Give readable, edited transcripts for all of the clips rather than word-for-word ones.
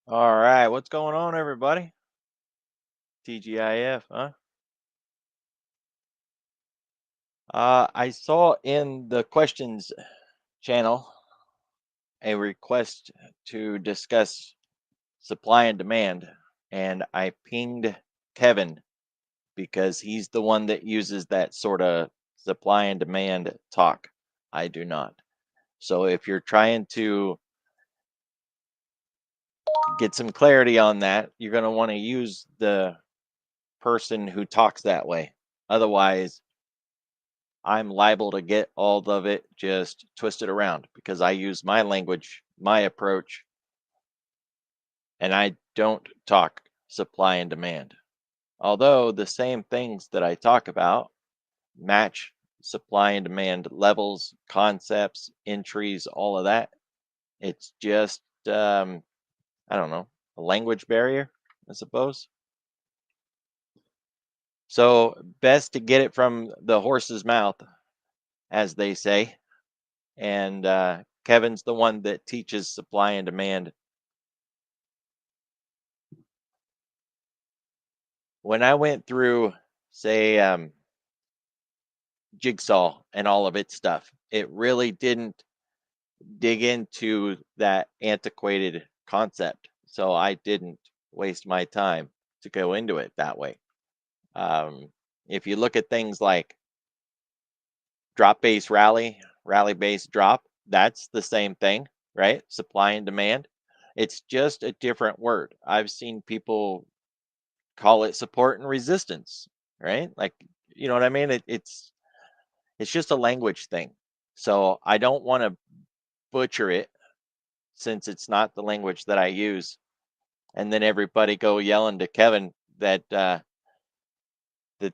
All right, what's going on, everybody? TGIF, huh? I saw in the questions channel a request to discuss supply and demand, and I pinged Kevin because he's the one that uses that sort of supply and demand talk. I do not. So if you're trying to get some clarity on that, you're going to want to use the person who talks that way. Otherwise, I'm liable to get all of it just twisted around because I use my language, my approach, and I don't talk supply and demand. Although the same things that I talk about match supply and demand levels, concepts, entries, all of that. It's just, I don't know, a language barrier, I suppose. So, best to get it from the horse's mouth, as they say. And Kevin's the one that teaches supply and demand. When I went through, say, Jigsaw and all of its stuff, it really didn't dig into that antiquated concept. So I didn't waste my time to go into it that way. If you look at things like drop base rally, rally base drop, that's the same thing, right? Supply and demand. It's just a different word. I've seen people call it support and resistance, right? Like, you know what I mean? It's just a language thing. So I don't want to butcher it since it's not the language that I use, and then everybody go yelling to Kevin that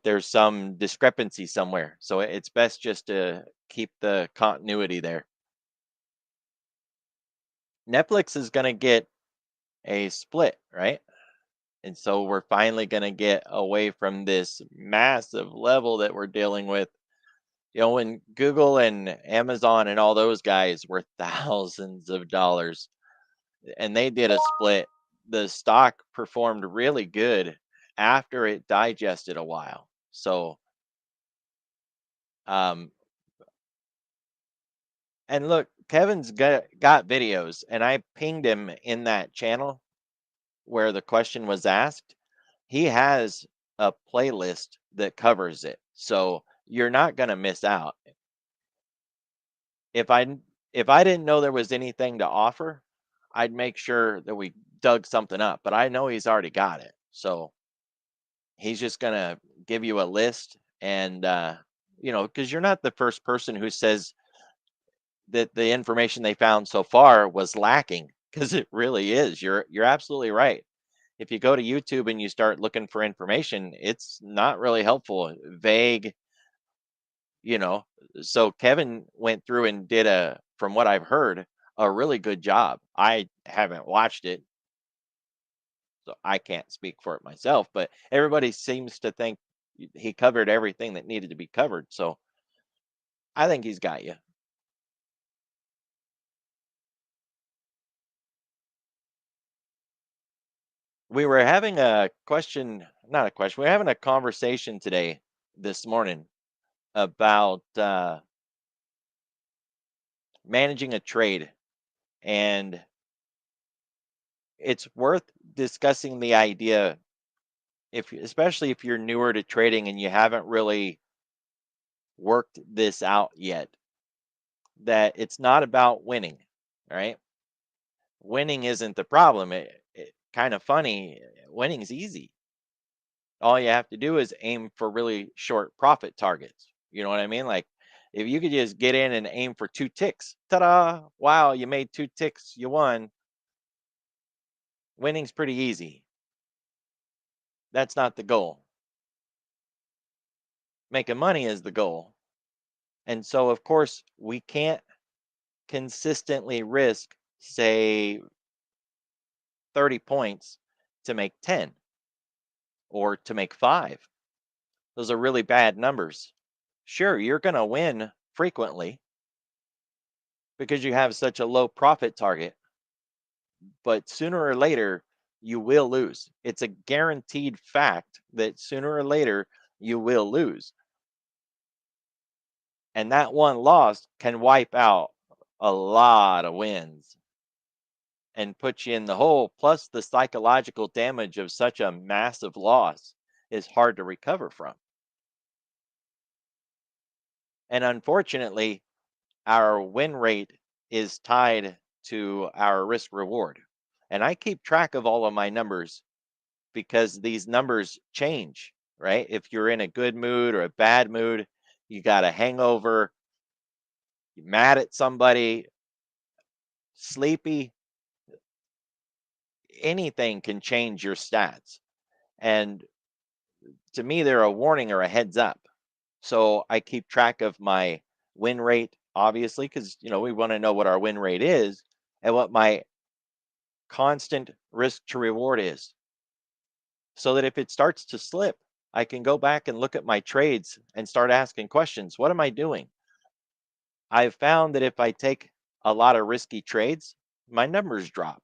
there's some discrepancy somewhere. So it's best just to keep the continuity there. Netflix is going to get a split, right? And so we're finally going to get away from this massive level that we're dealing with. You know, when Google and Amazon and all those guys were thousands of dollars and they did a split, the stock performed really good after it digested a while. So, um, and look, Kevin's got videos, and I pinged him in that channel where the question was asked. He has a playlist that covers it. So you're not going to miss out. If I if I didn't know there was anything to offer, I'd make sure that we dug something up, but I know he's already got it. So he's just going to give you a list and you know, cuz you're not the first person who says that the information they found so far was lacking because it really is. You're absolutely right. If you go to YouTube and you start looking for information, it's not really helpful, vague, you know. So Kevin went through and did from what I've heard, a really good job. I haven't watched it, so I can't speak for it myself, but everybody seems to think he covered everything that needed to be covered. So I think he's got you. We were having a question, not a question, we are having a conversation today, this morning, about managing a trade. And it's worth discussing the idea, if especially if you're newer to trading and you haven't really worked this out yet, that it's not about winning, right? Winning isn't the problem. Kind of funny, winning's easy. All you have to do is aim for really short profit targets. You know what I mean? Like if you could just get in and aim for 2 ticks, ta-da! Wow, you made 2 ticks, you won. Winning's pretty easy. That's not the goal. Making money is the goal. And so, of course, we can't consistently risk, say, 30 points to make 10 or to make 5. Those are really bad numbers. Sure, you're going to win frequently because you have such a low profit target, but sooner or later, you will lose. It's a guaranteed fact that sooner or later, you will lose. And that one loss can wipe out a lot of wins and put you in the hole. Plus, the psychological damage of such a massive loss is hard to recover from. And unfortunately, our win rate is tied to our risk reward. And I keep track of all of my numbers because these numbers change, right? If you're in a good mood or a bad mood, you got a hangover, you're mad at somebody, sleepy, anything can change your stats. And to me, they're a warning or a heads up. So I keep track of my win rate, obviously, because we want to know what our win rate is and what my constant risk to reward is. So that if it starts to slip, I can go back and look at my trades and start asking questions. What am I doing? I've found that if I take a lot of risky trades, my numbers drop.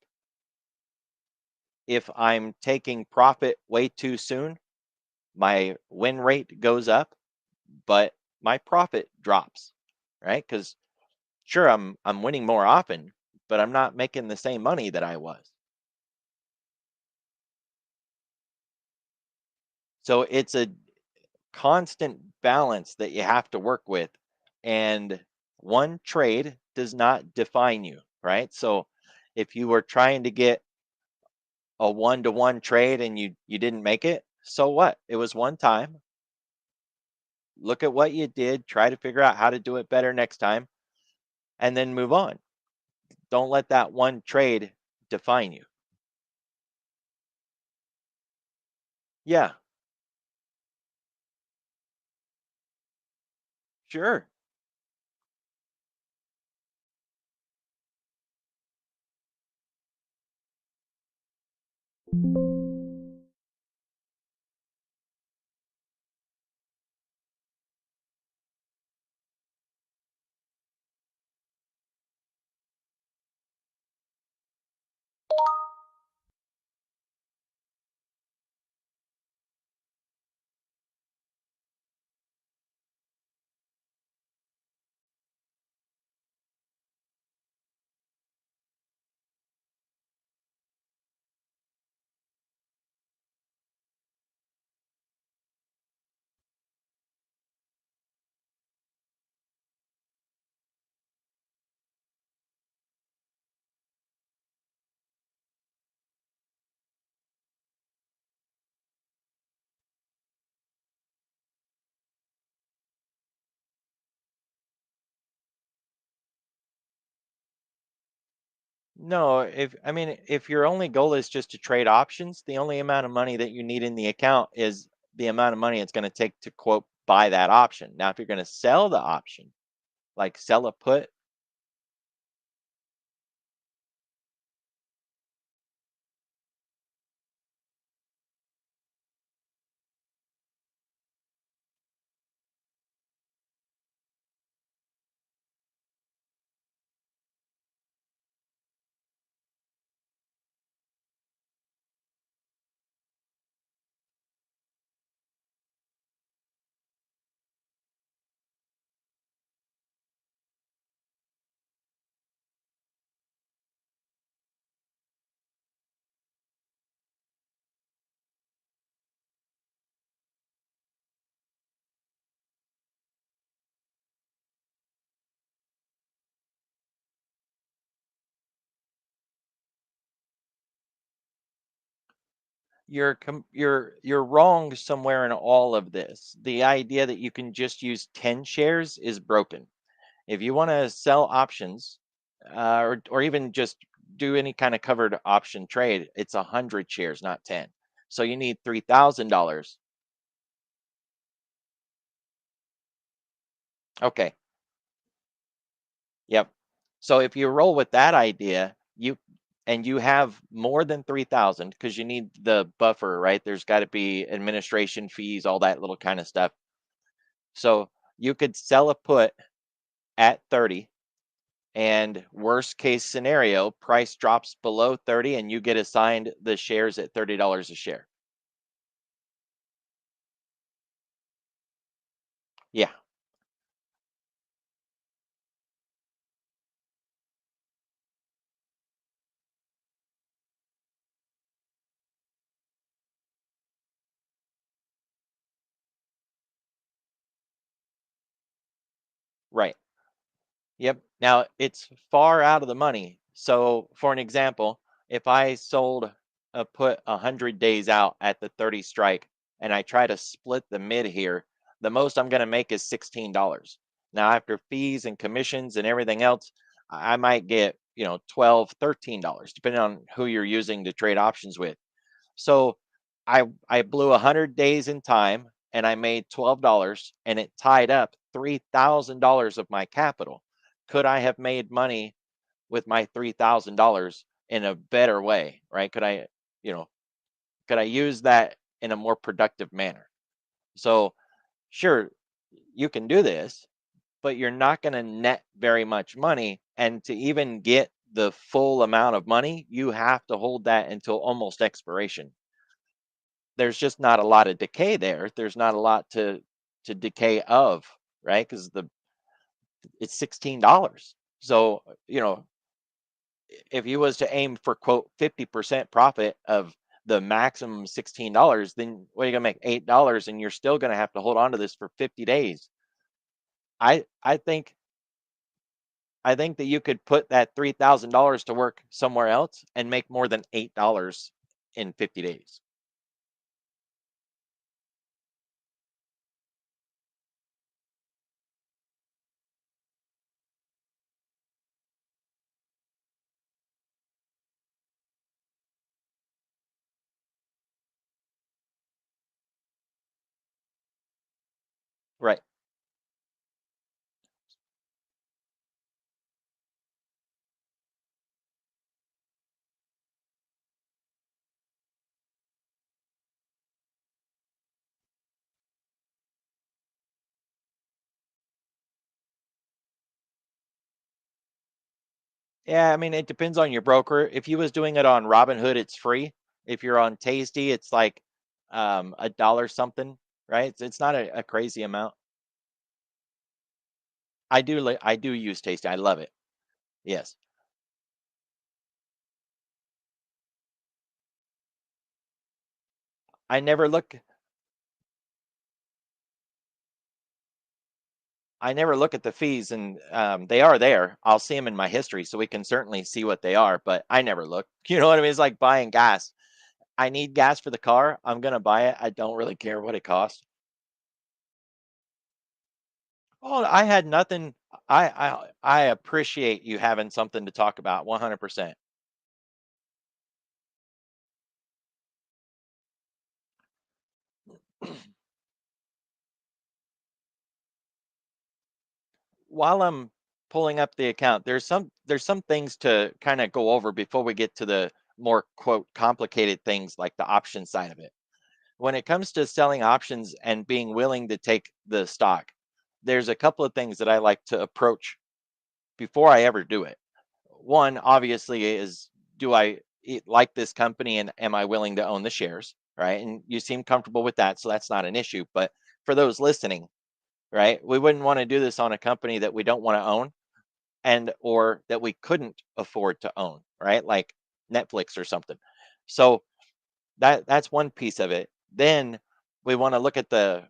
If I'm taking profit way too soon, my win rate goes up, but my profit drops, right? Because sure, I'm winning more often, but I'm not making the same money that I was. So it's a constant balance that you have to work with, and one trade does not define you, right? So if you were trying to get a one-to-one trade and you didn't make it, so what? It was one time. Look at what you did, try to figure out how to do it better next time, and then move on. Don't let that one trade define you. Yeah, sure. No, if your only goal is just to trade options, the only amount of money that you need in the account is the amount of money it's going to take to quote buy that option. Now, if you're going to sell the option, like sell a put, you're wrong somewhere in all of this. The idea that you can just use 10 shares is broken. If you want to sell options, or even just do any kind of covered option trade, it's 100 shares, not 10. So you need $3,000. Okay. Yep. So if you roll with that idea, you have more than 3,000 because you need the buffer, right? There's got to be administration fees, all that little kind of stuff. So you could sell a put at 30, and worst case scenario, price drops below 30 and you get assigned the shares at $30 a share. Yeah, right. Yep. Now it's far out of the money. So, for an example, if I sold a put 100 days out at the 30 strike and I try to split the mid here, the most I'm going to make is $16. Now, after fees and commissions and everything else, I might get, 12, $13, depending on who you're using to trade options with. So I blew 100 days in time and I made $12 and it tied up $3,000 of my capital. Could I have made money with my $3,000 in a better way, right? You know, could I use that in a more productive manner? So, sure, you can do this, but you're not going to net very much money, and to even get the full amount of money, you have to hold that until almost expiration. There's just not a lot of decay there. There's not a lot to decay of, right? Because the it's $16. So, if you was to aim for quote 50% profit of the maximum $16, then what are you gonna make? $8, and you're still gonna have to hold on to this for 50 days. I I think I think that you could put that $3,000 to work somewhere else and make more than $8 in 50 days. Right. Yeah, I mean, it depends on your broker. If you was doing it on Robinhood, it's free. If you're on Tasty, it's like a dollar something, right? It's not a crazy amount. I do use Tasty. I love it. Yes. I never look I never look at the fees, and they are there. I'll see them in my history, so we can certainly see what they are, but I never look. You know what I mean? It's like buying gas. I need gas for the car. I'm gonna buy it. I don't really care what it costs. Oh, I had nothing. I appreciate you having something to talk about. 100%. While I'm pulling up the account, there's some things to kind of go over before we get to the more quote complicated things like the option side of it. When it comes to selling options and being willing to take the stock, there's a couple of things that I like to approach before I ever do it. One, obviously, is do like this company and am I willing to own the shares? Right. And you seem comfortable with that. So that's not an issue. But for those listening, right, we wouldn't want to do this on a company that we don't want to own and or that we couldn't afford to own, right? Like Netflix or something. So that's one piece of it. Then we want to look at the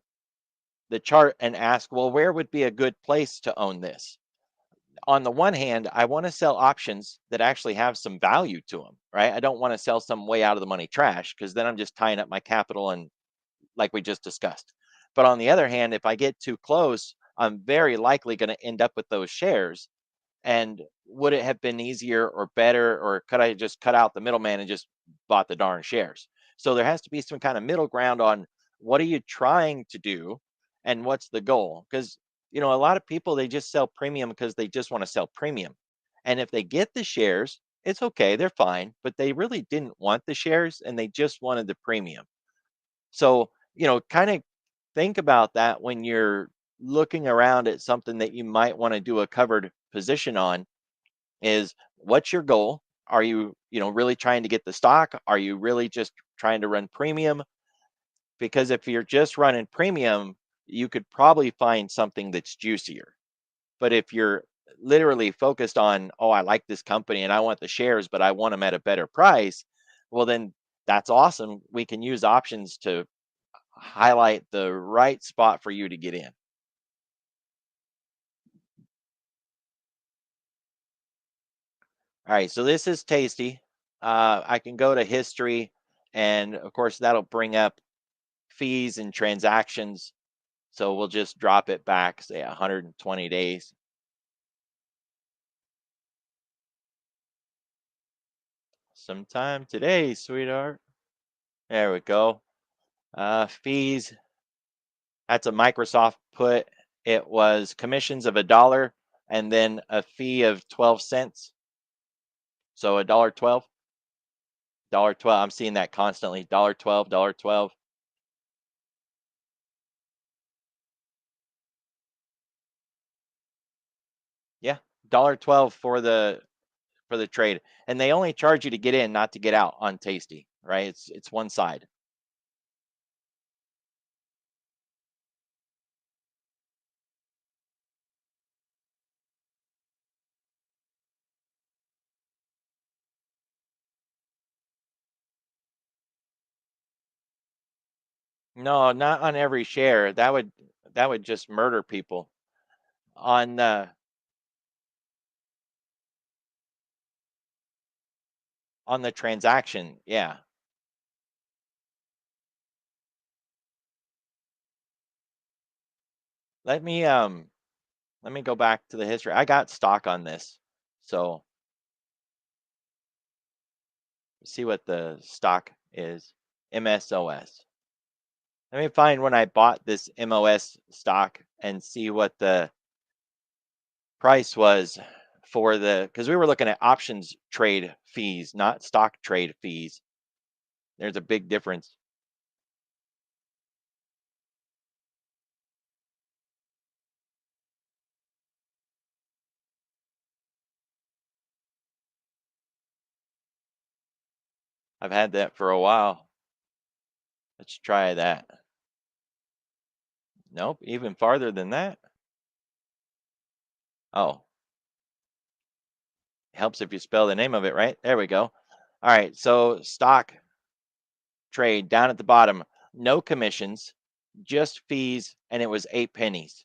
chart and ask, well, where would be a good place to own this? on the one hand, I want to sell options that actually have some value to them, right? I don't want to sell some way out of the money trash because then I'm just tying up my capital and like we just discussed. But on the other hand, if I get too close, I'm very likely going to end up with those shares. And would it have been easier or better, or could I just cut out the middleman and just bought the darn shares? So there has to be some kind of middle ground on what are you trying to do and what's the goal? Because, a lot of people, they just sell premium because they just want to sell premium. And if they get the shares, it's okay, they're fine, but they really didn't want the shares and they just wanted the premium. So, kind of think about that when you're looking around at something that you might want to do a covered position on is what's your goal? Are you, really trying to get the stock? Are you really just trying to run premium? Because if you're just running premium, you could probably find something that's juicier. But if you're literally focused on, oh, I like this company and I want the shares, but I want them at a better price, well, then that's awesome. We can use options to highlight the right spot for you to get in. All right, so this is tasty. I can go to history, and of course, that'll bring up fees and transactions. So we'll just drop it back, say 120 days. Sometime today, sweetheart. There we go. Fees. That's a Microsoft put. It was commissions of $1 and then a fee of 12 cents. So $1.12. $1.12. I'm seeing that constantly. $1.12, $1.12. Yeah, $1.12 for the trade. And they only charge you to get in, not to get out on Tasty, right? It's one side. No, not on every share. That would just murder people. On the transaction, yeah. Let me let me go back to the history. I got stock on this. So see what the stock is. MSOS. Let me find when I bought this MOS stock and see what the price was for the because we were looking at options trade fees, not stock trade fees. There's a big difference. I've had that for a while. Let's try that. Nope, even farther than that. Oh, helps if you spell the name of it right. There we go. All right, so stock trade down at the bottom, no commissions, just fees, and it was 8 pennies,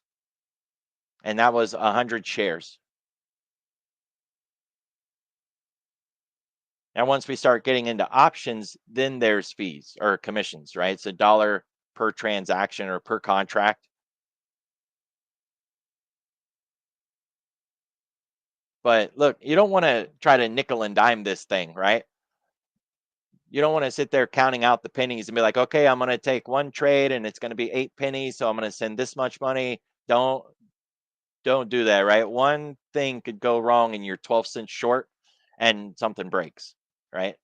and that was 100 shares. And once we start getting into options, then there's fees or commissions, right? It's $1 per transaction or per contract. But look, you don't want to try to nickel and dime this thing, right? You don't want to sit there counting out the pennies and be like, okay, I'm going to take one trade and it's going to be 8 pennies, so I'm going to send this much money. Don't do that, right? One thing could go wrong and you're 12 cents short and something breaks, right?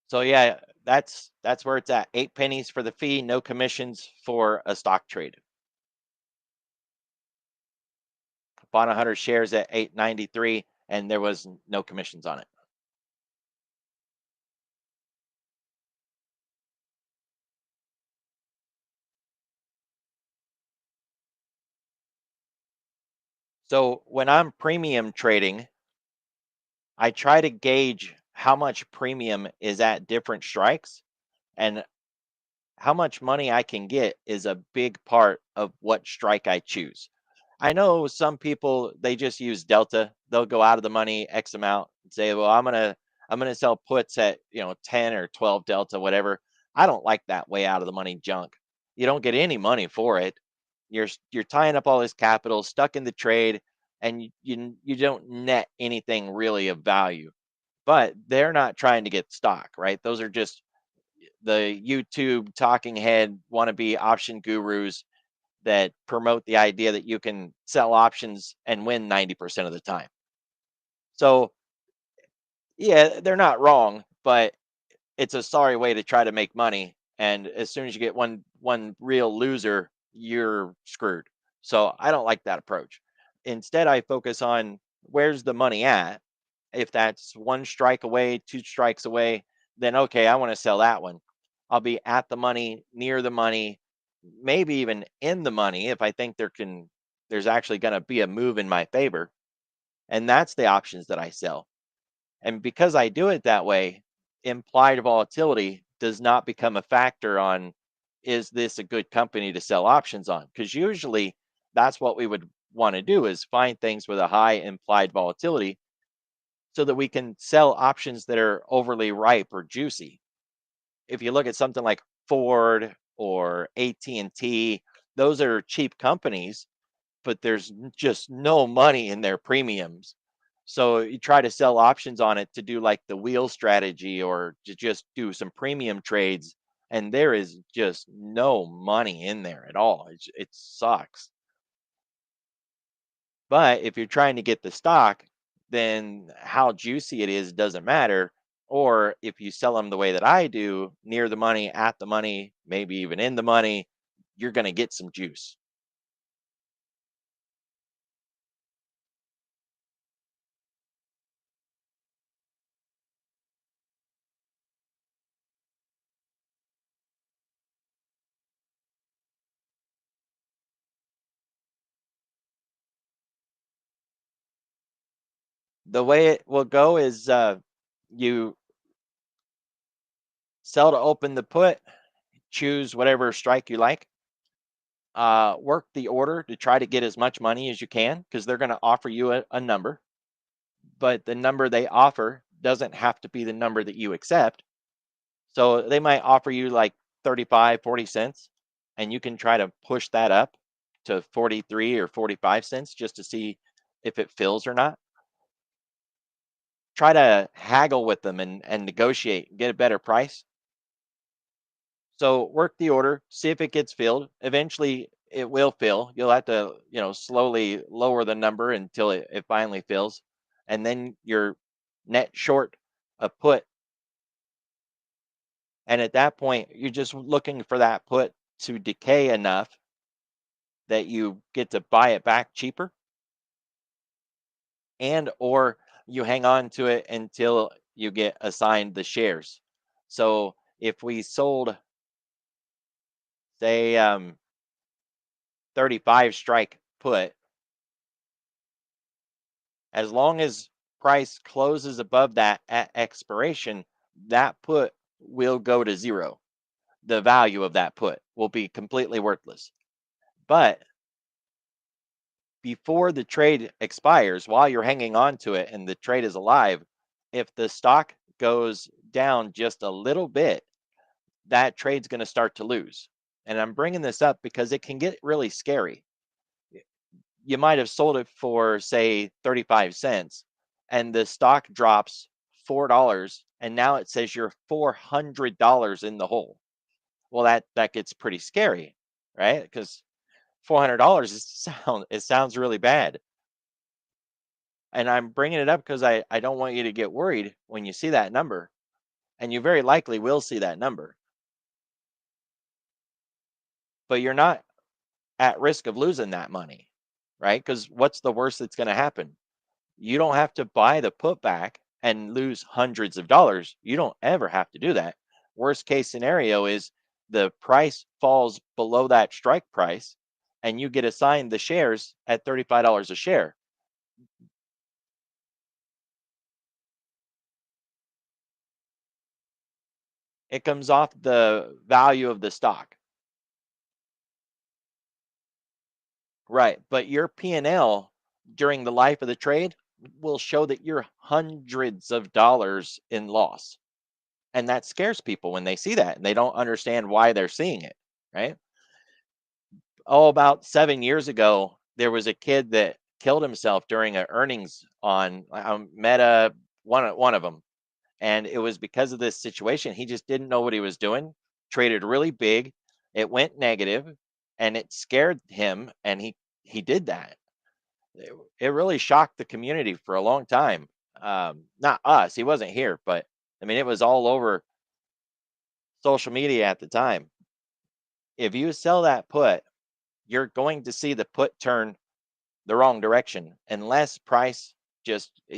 So yeah, that's where it's at. 8 pennies for the fee, no commissions for a stock trade. Bought 100 shares at 8.93 and there was no commissions on it. So when I'm premium trading, I try to gauge how much premium is at different strikes and how much money I can get is a big part of what strike I choose. I know some people they just use delta. They'll go out of the money X amount and say, "Well, I'm gonna sell puts at 10 or 12 delta, whatever." I don't like that way out of the money junk. You don't get any money for it. You're tying up all this capital, stuck in the trade, and you don't net anything really of value. But they're not trying to get stock, right? Those are just the YouTube talking head wannabe option gurus that promote the idea that you can sell options and win 90% of the time. So, yeah, they're not wrong, but it's a sorry way to try to make money. And as soon as you get one real loser, you're screwed. So I don't like that approach. Instead, I focus on where's the money at. If that's one strike away, two strikes away, then okay, I want to sell that one. I'll be at the money, near the money, maybe even in the money if I think there's actually going to be a move in my favor. And that's the options that I sell. And because I do it that way, implied volatility does not become a factor on is this a good company to sell options on? Because usually that's what we would want to do is find things with a high implied volatility so that we can sell options that are overly ripe or juicy. If you look at something like Ford or AT&T, those are cheap companies, but there's just no money in their premiums. So you try to sell options on it to do like the wheel strategy or to just do some premium trades, and there is just no money in there at all. It sucks. But if you're trying to get the stock, then how juicy it is doesn't matter. Or if you sell them the way that I do, near the money, at the money, maybe even in the money, you're going to get some juice. The way it will go is you sell to open the put, choose whatever strike you like, work the order to try to get as much money as you can because they're going to offer you a number, but the number they offer doesn't have to be the number that you accept. So they might offer you like 35, 40 cents, and you can try to push that up to 43 or 45 cents just to see if it fills or not. Try to haggle with them and negotiate, get a better price. So work the order, see if it gets filled. Eventually it will fill. You'll have to, slowly lower the number until it finally fills. And then you're net short a put. And at that point, you're just looking for that put to decay enough that you get to buy it back cheaper and or you hang on to it until you get assigned the shares. So if we sold, say, 35 strike put, as long as price closes above that at expiration, that put will go to zero. The value of that put will be completely worthless. But before the trade expires, while you're hanging on to it and the trade is alive, if the stock goes down just a little bit, that trade's going to start to lose. And I'm bringing this up because it can get really scary. You might have sold it for, say, 35 cents, and the stock drops $4, and now it says you're $400 in the hole. Well, that gets pretty scary, right? Because $400 it sounds really bad. And I'm bringing it up because I don't want you to get worried when you see that number, and you very likely will see that number, but you're not at risk of losing that money, right? Because what's the worst that's going to happen? You don't have to buy the put back and lose hundreds of dollars. You don't ever have to do that. Worst case scenario is the price falls below that strike price and you get assigned the shares at $35 a share. It comes off the value of the stock. Right. But your P&L during the life of the trade will show that you're hundreds of dollars in loss. And that scares people when they see that and they don't understand why they're seeing it. Right. Oh, about 7 years ago, there was a kid that killed himself during a earnings on Meta, one of them, and it was because of this situation. He just didn't know what he was doing. Traded really big, it went negative, and it scared him, and he did that. It really shocked the community for a long time. Not us, he wasn't here, but I mean, it was all over social media at the time. If you sell that put, you're going to see the put turn the wrong direction unless price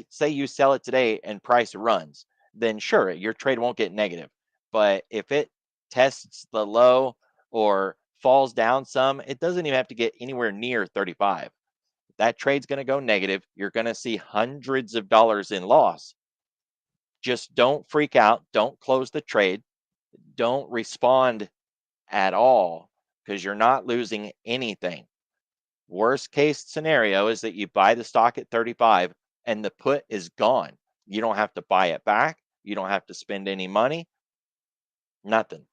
say you sell it today and price runs, then sure, your trade won't get negative. But if it tests the low or falls down some, it doesn't even have to get anywhere near 35. That trade's going to go negative. You're going to see hundreds of dollars in loss. Just don't freak out. Don't close the trade. Don't respond at all because you're not losing anything. Worst case scenario is that you buy the stock at 35 and the put is gone. You don't have to buy it back. You don't have to spend any money. Nothing.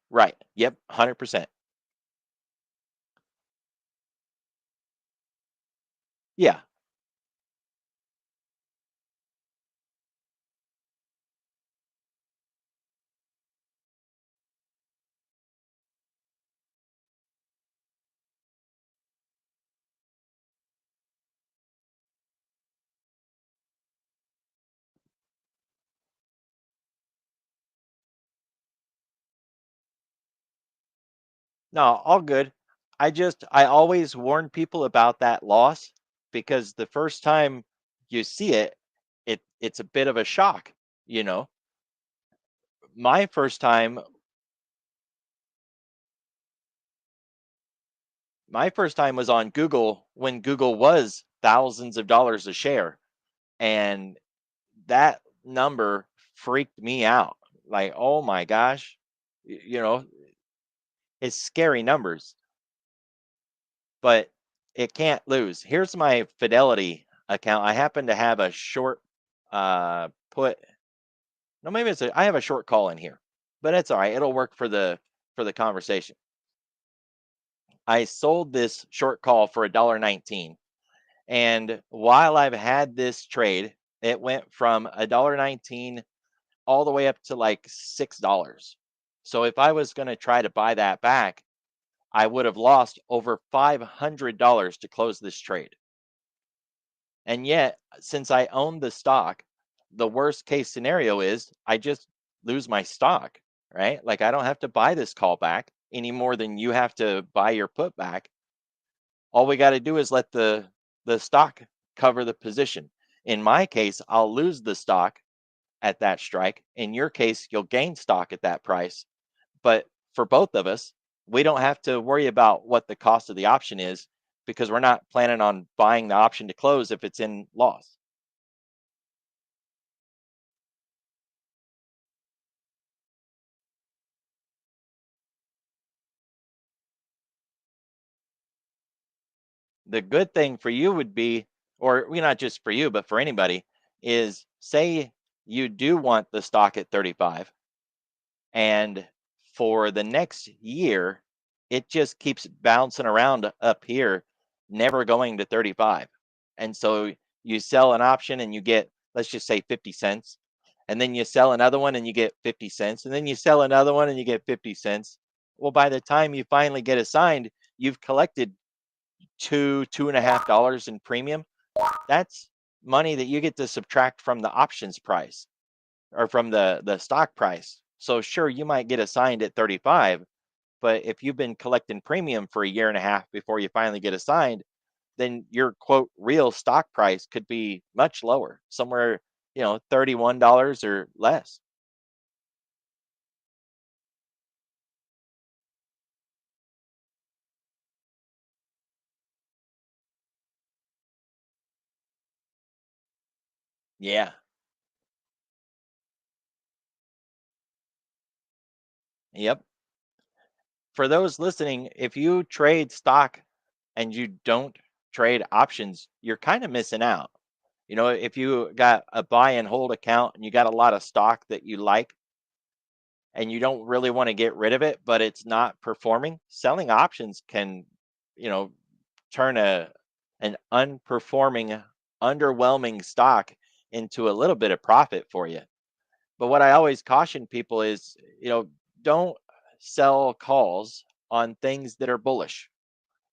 Right. Yep. 100%. Yeah. No, all good. I always warn people about that loss because the first time you see it, it's a bit of a shock, you know. My first time my first time was on Google when Google was thousands of dollars a share, and that number freaked me out. Like, oh my gosh, you know, it's scary numbers, but it can't lose. Here's my Fidelity account. I happen to have a short put. No, maybe I have a short call in here, but it's all right. It'll work for the conversation. I sold this short call for $1.19. And while I've had this trade, it went from $1.19 all the way up to like $6. So if I was going to try to buy that back, I would have lost over $500 to close this trade. And yet, since I own the stock, the worst case scenario is I just lose my stock, right? Like I don't have to buy this call back any more than you have to buy your put back. All we got to do is let the stock cover the position. In my case, I'll lose the stock at that strike. In your case, you'll gain stock at that price. But for both of us, we don't have to worry about what the cost of the option is because we're not planning on buying the option to close if it's in loss. The good thing for you would be, or not just for you, but for anybody, is say you do want the stock at 35 and for the next year, it just keeps bouncing around up here, never going to 35. And so you sell an option and you get, let's just say 50 cents. And then you sell another one and you get 50 cents. And then you sell another one and you get 50 cents. Well, by the time you finally get assigned, you've collected $2.5 in premium. That's money that you get to subtract from the options price or from the stock price. So sure, you might get assigned at 35, but if you've been collecting premium for a year and a half before you finally get assigned, then your quote real stock price could be much lower, somewhere, $31 or less. Yeah. Yep. For those listening, if you trade stock and you don't trade options, you're kind of missing out. If you got a buy and hold account and you got a lot of stock that you like and you don't really want to get rid of it, but it's not performing, selling options can, you know, turn an unperforming, underwhelming stock into a little bit of profit for you. But what I always caution people is, don't sell calls on things that are bullish.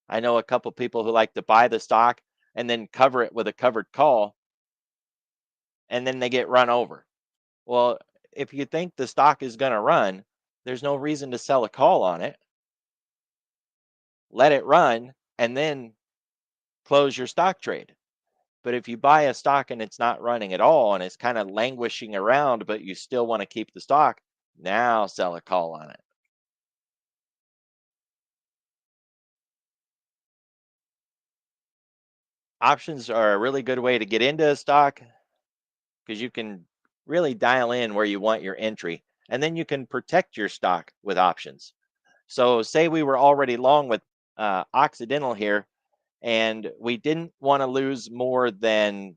I know a couple people who like to buy the stock and then cover it with a covered call, and then they get run over. Well, if you think the stock is going to run, there's no reason to sell a call on it. Let it run and then close your stock trade. But if you buy a stock and it's not running at all and it's kind of languishing around, but you still want to keep the stock, now sell a call on it. Options are a really good way to get into a stock because you can really dial in where you want your entry, and then you can protect your stock with options. So, say we were already long with Occidental here, and we didn't want to lose more than,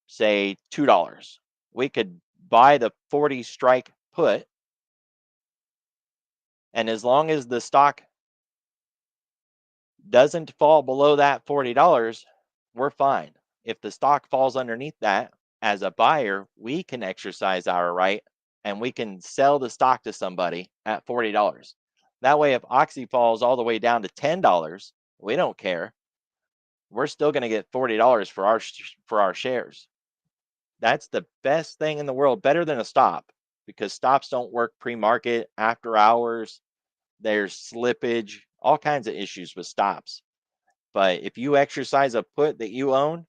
say, $2. We could buy the 40 strike put, and as long as the stock doesn't fall below that $40, we're fine. If the stock falls underneath that, as a buyer, we can exercise our right and we can sell the stock to somebody at $40. That way, if Oxy falls all the way down to $10, we don't care. We're still going to get $40 for our shares. That's the best thing in the world, better than a stop, because stops don't work pre-market, after hours. There's slippage, all kinds of issues with stops. But if you exercise a put that you own,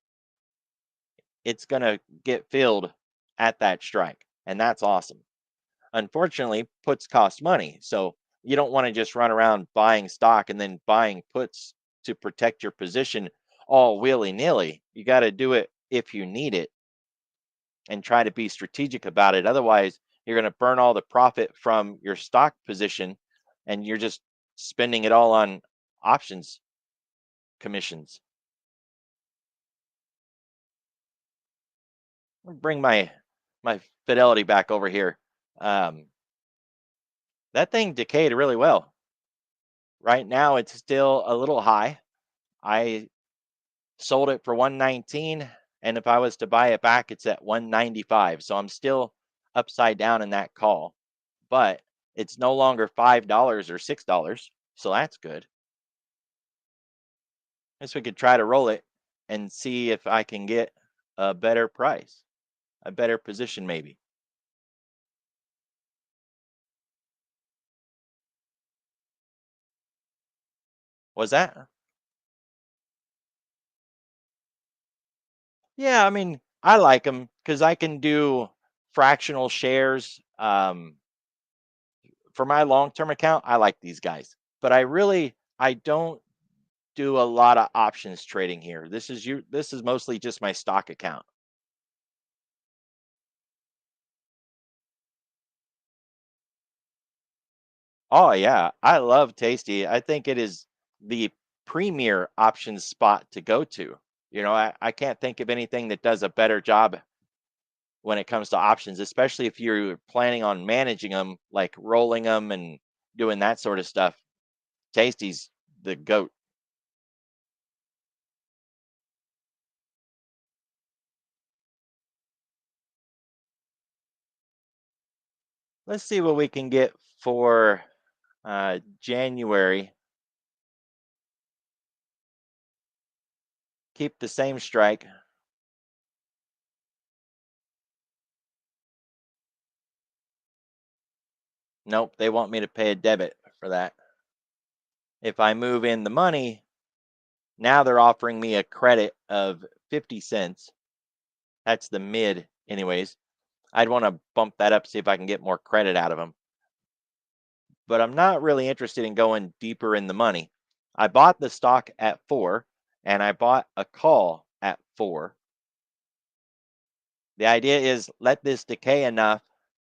it's going to get filled at that strike. And that's awesome. Unfortunately, puts cost money. So you don't want to just run around buying stock and then buying puts to protect your position all willy nilly. You got to do it if you need it and try to be strategic about it. Otherwise, you're going to burn all the profit from your stock position and you're just spending it all on options commissions. Bring my fidelity back over here. Um, that thing decayed really well. Right now, it's still a little high. I sold it for 119, and if I was to buy it back, it's at 195. So I'm still upside down in that call, but it's no longer $5 or $6. So that's good. Guess we could try to roll it and see if I can get a better price, a better position, maybe. Was that? Yeah, I mean, I like them because I can do fractional shares. For my long-term account, I like these guys, but I don't do a lot of options trading here. This is mostly just my stock account. Oh yeah, I love Tasty. I think it is the premier options spot to go to. I can't think of anything that does a better job when it comes to options, especially if you're planning on managing them, like rolling them and doing that sort of stuff. Tasty's the goat. Let's see what we can get for January. Keep the same strike. Nope, they want me to pay a debit for that. If I move in the money, now they're offering me a credit of 50 cents. That's the mid, anyways. I'd want to bump that up, see if I can get more credit out of them. But I'm not really interested in going deeper in the money. I bought the stock at 4 and I bought a call at 4. The idea is let this decay enough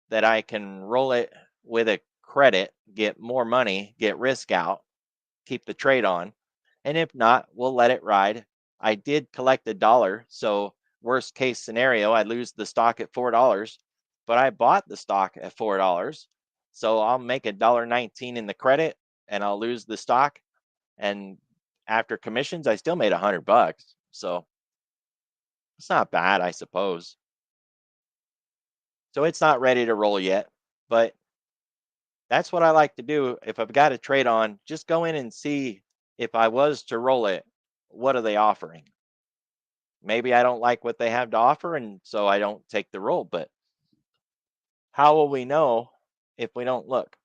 that I can roll it with a credit, get more money, get risk out, keep the trade on. And if not, we'll let it ride. I did collect a dollar. So, worst case scenario, I lose the stock at $4, but I bought the stock at $4. So, I'll make $1.19 in the credit and I'll lose the stock. And after commissions, I still made $100. So, it's not bad, I suppose. So, it's not ready to roll yet, but that's what I like to do. If I've got a trade on, just go in and see if I was to roll it, what are they offering? Maybe I don't like what they have to offer, and so I don't take the roll. But how will we know if we don't look?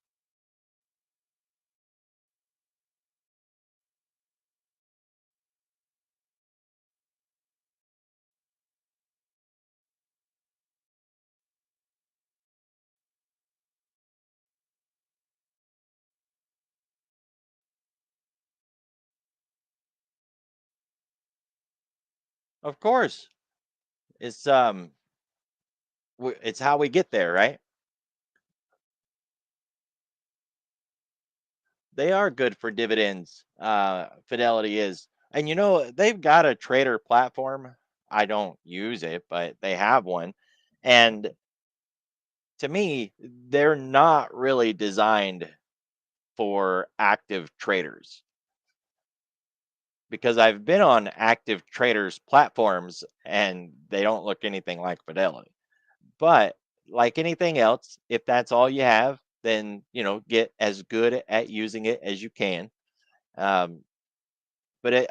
Of course, it's it's how we get there, right? They are good for dividends. Fidelity is, and they've got a trader platform. I don't use it, but they have one, and to me, they're not really designed for active traders because I've been on active traders platforms and they don't look anything like Fidelity. But like anything else, if that's all you have, then get as good at using it as you can. Um,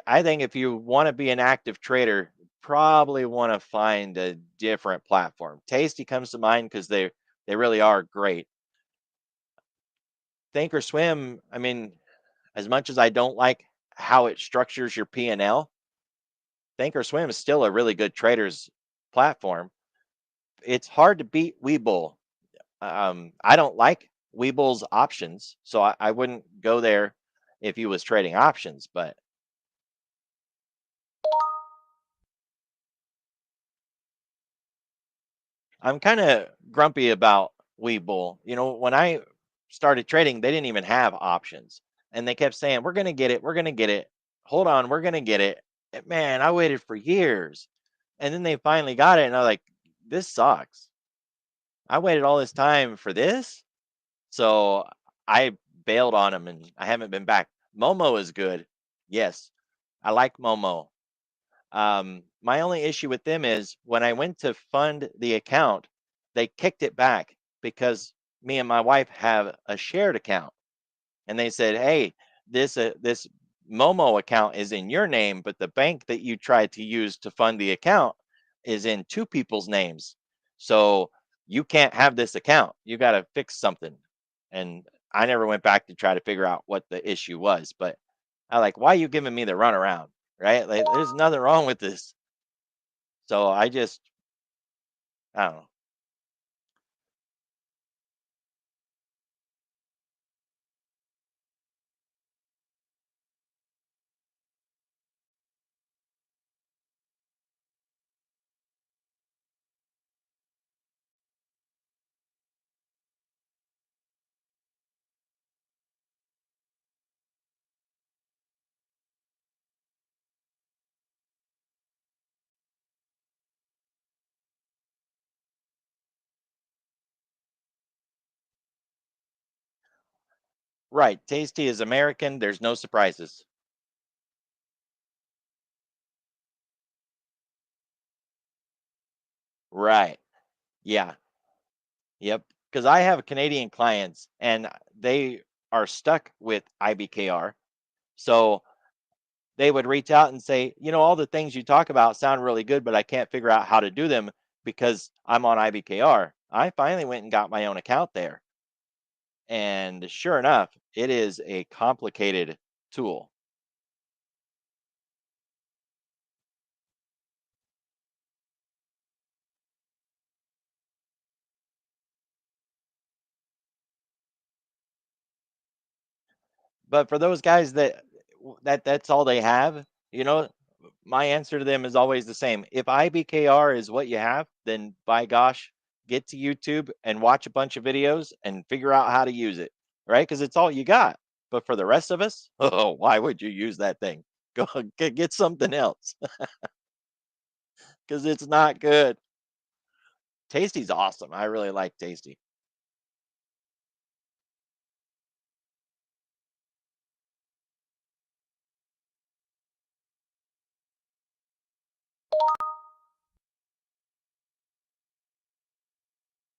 I think if you want to be an active trader, probably want to find a different platform. Tasty comes to mind because they really are great. Thinkorswim, I mean, as much as I don't like how it structures your P&L, Thinkorswim is still a really good traders platform. It's hard to beat Webull. I don't like Webull's options, so I wouldn't go there if he was trading options. But I'm kind of grumpy about Webull. When I started trading, they didn't even have options, and they kept saying, "We're gonna get it. We're gonna get it. Hold on, we're gonna get it." Man, I waited for years, and then they finally got it, and I was like, "This sucks. I waited all this time for this." So I bailed on them, and I haven't been back. Momo is good. Yes, I like Momo. My only issue with them is when I went to fund the account, they kicked it back because me and my wife have a shared account, and they said, "Hey, this Momo account is in your name, but the bank that you tried to use to fund the account is in two people's names. So you can't have this account. You got to fix something." And I never went back to try to figure out what the issue was, but I like, why are you giving me the runaround? Right? Like, there's nothing wrong with this. So I don't know. Right. Tasty is American. There's no surprises. Right. Yeah. Yep. Because I have Canadian clients and they are stuck with IBKR. So they would reach out and say, all the things you talk about sound really good, but I can't figure out how to do them because I'm on IBKR. I finally went and got my own account there. And sure enough, it is a complicated tool. But for those guys that's all they have, my answer to them is always the same. If IBKR is what you have, then by gosh, get to YouTube and watch a bunch of videos and figure out how to use it. right? Because it's all you got. But for the rest of us, oh, why would you use that thing? Go get something else because it's not good. Tasty's awesome. I really like Tasty.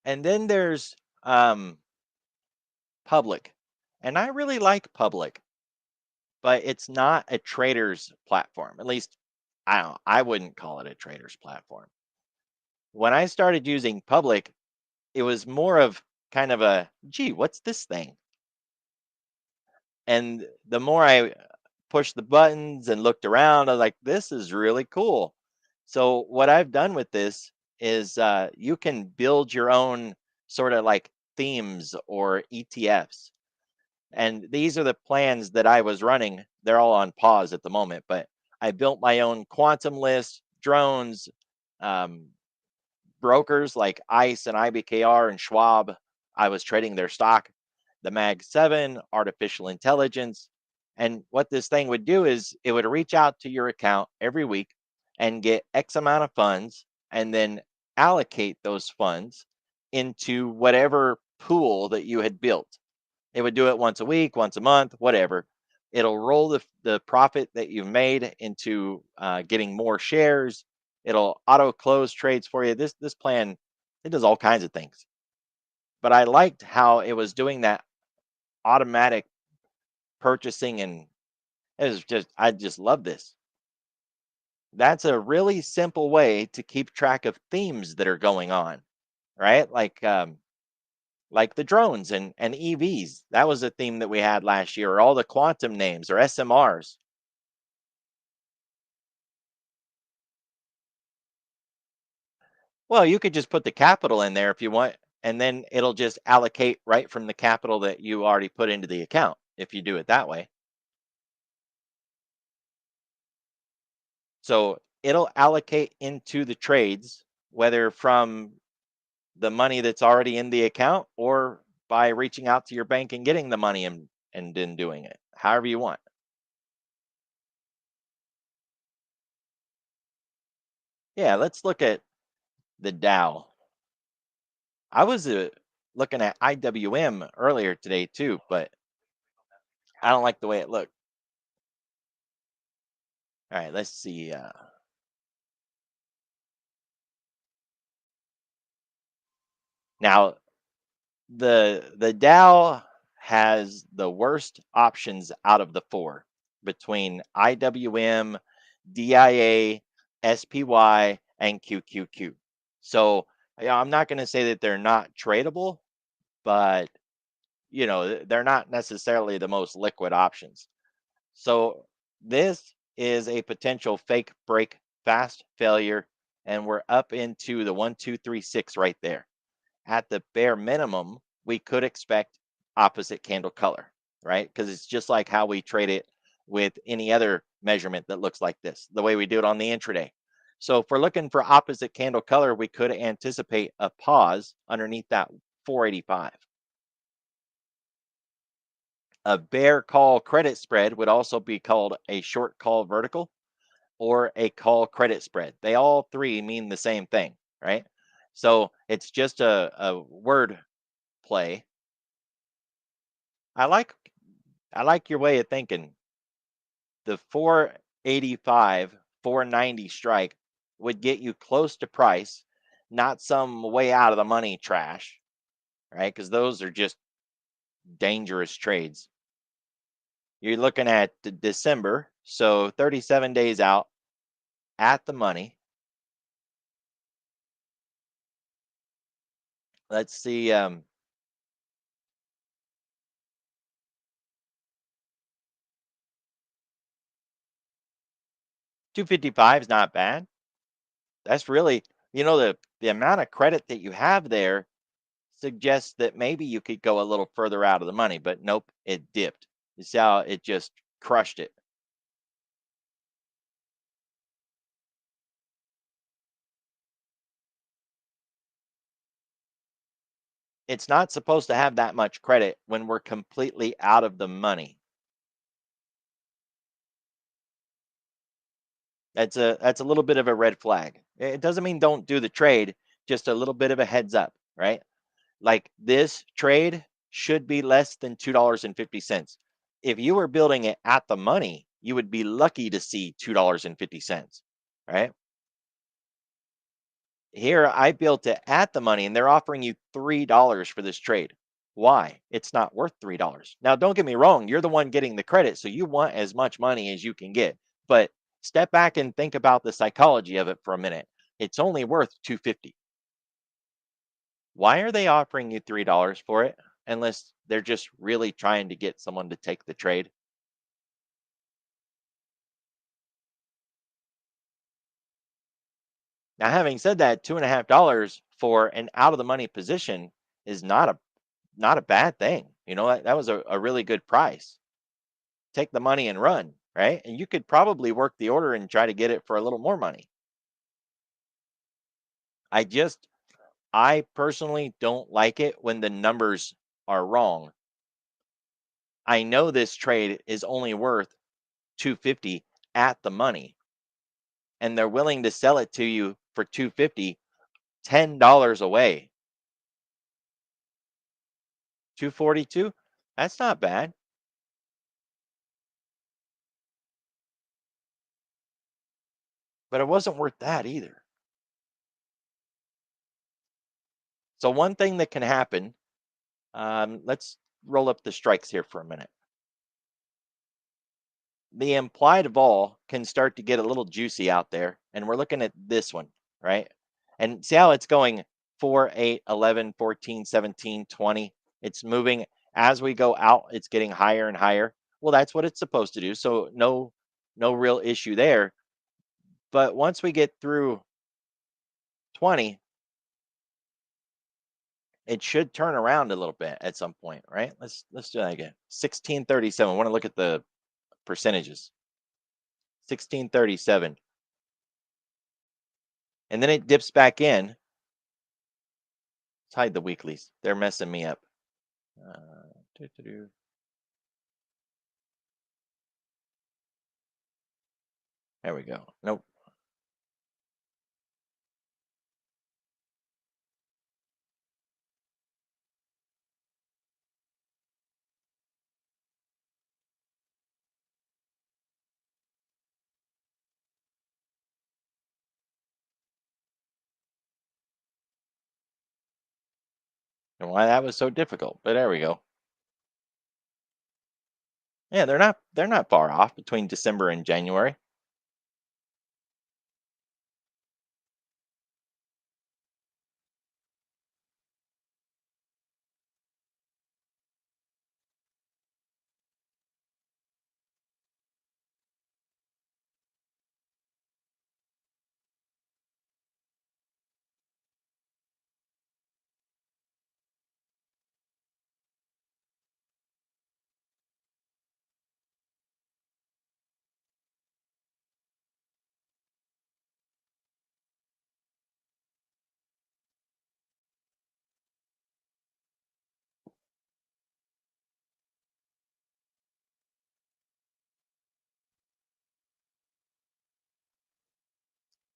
And then there's Public. And I really like Public, but it's not a trader's platform. At least I wouldn't call it a trader's platform. When I started using Public, it was more of kind of a, gee, what's this thing? And the more I pushed the buttons and looked around, I was like, this is really cool. So what I've done with this is you can build your own sort of like themes or ETFs. And these are the plans that I was running. They're all on pause at the moment, but I built my own quantum list, drones, um, brokers like ICE and IBKR and Schwab. I was trading their stock, the Mag 7, artificial intelligence. And what this thing would do is it would reach out to your account every week and get X amount of funds and then allocate those funds into whatever pool that you had built. It would do it once a week, once a month, whatever. It'll roll the profit that you've made into getting more shares. It'll auto close trades for you. This plan, it does all kinds of things. But I liked how it was doing that automatic purchasing, and it was just I just love this. That's a really simple way to keep track of themes that are going on, right? Like the drones and EVs. That was a theme that we had last year, or all the quantum names or SMRs. Well, you could just put the capital in there if you want, and then it'll just allocate right from the capital that you already put into the account if you do it that way. So it'll allocate into the trades, whether from the money that's already in the account or by reaching out to your bank and getting the money and then doing it, however you want. Yeah, let's look at the Dow. I was looking at IWM earlier today too, but I don't like the way it looked. All right, let's see. Now the Dow has the worst options out of the four between IWM, DIA, SPY, and QQQ. So yeah, I'm not going to say that they're not tradable, but they're not necessarily the most liquid options. So this is a potential fake break fast failure, and we're up into the 1, 2, 3, 6 right there. At the bare minimum, we could expect opposite candle color, right? Because it's just like how we trade it with any other measurement that looks like this, the way we do it on the intraday. So if we're looking for opposite candle color, we could anticipate a pause underneath that 485. A bear call credit spread would also be called a short call vertical or a call credit spread. They all three mean the same thing, right? So it's just a word play. I like I like your way of thinking. The 485, 490 strike would get you close to price, not some way out of the money trash, right? Because those are just dangerous trades. You're looking at December, so 37 days out at the money. Let's see. 255 is not bad. That's really, the amount of credit that you have there suggests that maybe you could go a little further out of the money, but nope, it dipped. You see how it just crushed it. It's not supposed to have that much credit when we're completely out of the money. That's a little bit of a red flag. It doesn't mean don't do the trade, just a little bit of a heads up, right? Like this trade should be less than $2.50. If you were building it at the money, you would be lucky to see $2.50, right? Here, I built it at the money and they're offering you $3 for this trade. Why? It's not worth $3. Now, don't get me wrong, you're the one getting the credit, so you want as much money as you can get. But step back and think about the psychology of it for a minute. It's only worth 250. Why are they offering you $3 for it unless they're just really trying to get someone to take the trade? Now, having said that, $2.50 for an out of the money position is not a bad thing. That was a really good price. Take the money and run, right? And you could probably work the order and try to get it for a little more money. I just, I personally don't like it when the numbers are wrong. I know this trade is only worth 250 at the money, and they're willing to sell it to you for 250, $10 away. 242? That's not bad, but it wasn't worth that either. So one thing that can happen, let's roll up the strikes here for a minute. The implied vol can start to get a little juicy out there. And we're looking at this one, right? And see how it's going 4, 8, 11, 14, 17, 20. It's moving as we go out, it's getting higher and higher. Well, that's what it's supposed to do. So no real issue there. But once we get through 20, it should turn around a little bit at some point, right? Let's do that again. 1637. I want to look at the percentages. 1637. And then it dips back in. Let's hide the weeklies. They're messing me up. Doo-doo-doo. There we go. Nope. And why that was so difficult, but there we go. Yeah, they're not far off between December and January.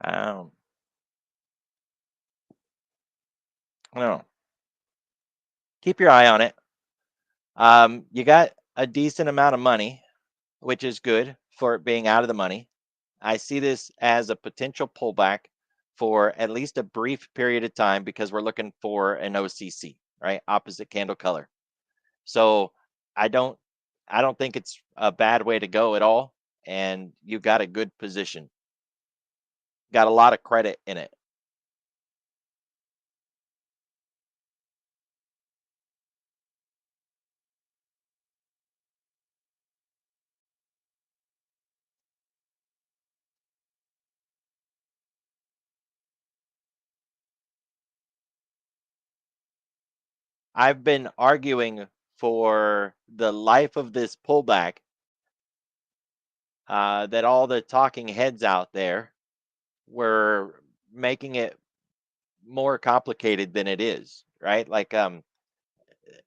Um, no, keep your eye on it. You got a decent amount of money, which is good for it being out of the money. I see this as a potential pullback for at least a brief period of time because we're looking for an OCC, right? Opposite candle color. So I don't I don't think it's a bad way to go at all. And you got a good position. Got a lot of credit in it. I've been arguing for the life of this pullback that all the talking heads out there were making it more complicated than it is, right? Like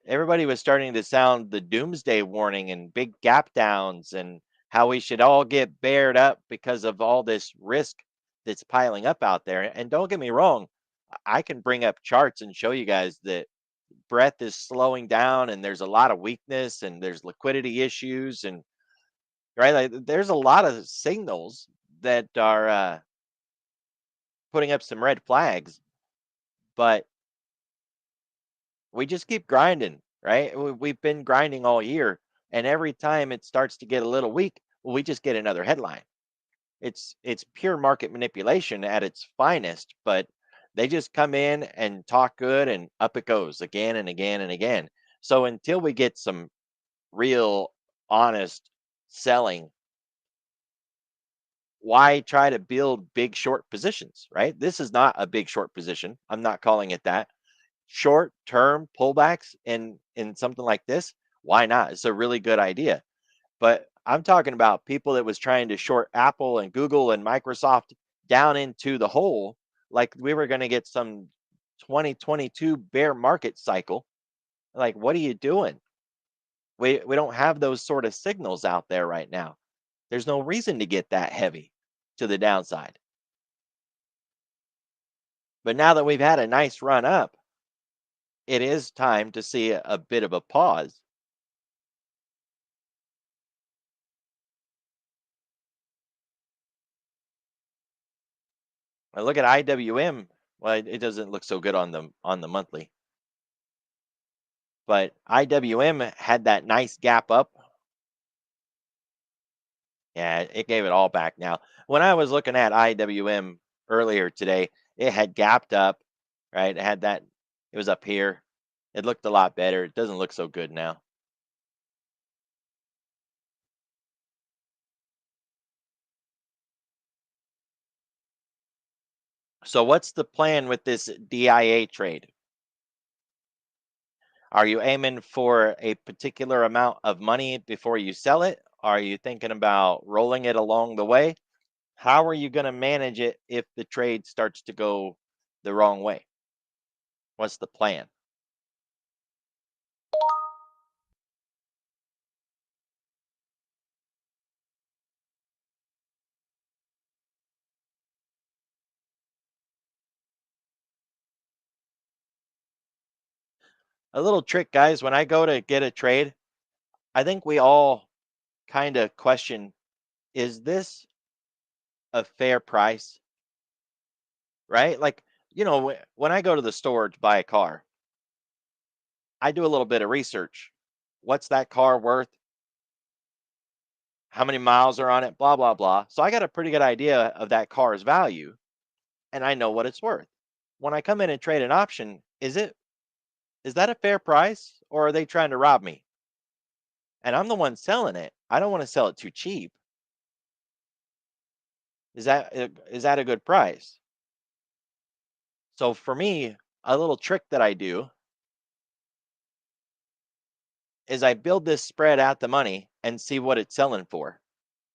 everybody was starting to sound the doomsday warning and big gap downs and how we should all get bared up because of all this risk that's piling up out there. And don't get me wrong, I can bring up charts and show you guys that breadth is slowing down and there's a lot of weakness and there's liquidity issues and right, like there's a lot of signals that are putting up some red flags, but we just keep grinding, right? We've been grinding all year, and every time it starts to get a little weak, well, we just get another headline. It's pure market manipulation at its finest, but they just come in and talk good, and up it goes again and again and again. So until we get some real, honest selling, why try to build big short positions, right? This is not a big short position. I'm not calling it that. Short term pullbacks in something like this, why not? It's a really good idea. But I'm talking about people that was trying to short Apple and Google and Microsoft down into the hole like we were going to get some 2022 bear market cycle. Like, what are you doing? We don't have those sort of signals out there right now. There's no reason to get that heavy to the downside. But now that we've had a nice run up, it is time to see a bit of a pause. I look at IWM. Well, it doesn't look so good on the monthly, but IWM had that nice gap up. Yeah, it gave it all back now. When I was looking at IWM earlier today, it had gapped up, right? It had that, it was up here. It looked a lot better. It doesn't look so good now. So, what's the plan with this DIA trade? Are you aiming for a particular amount of money before you sell it? Are you thinking about rolling it along the way? How are you going to manage it if the trade starts to go the wrong way? What's the plan? A little trick, guys, when I go to get a trade, I think we all kind of question, is this a fair price? Right? Like, when I go to the store to buy a car, I do a little bit of research. What's that car worth? How many miles are on it? Blah, blah, blah. So I got a pretty good idea of that car's value and I know what it's worth. When I come in and trade an option, is that a fair price or are they trying to rob me? And I'm the one selling it. I don't want to sell it too cheap. Is that a good price? So for me, a little trick that I do is I build this spread at the money and see what it's selling for.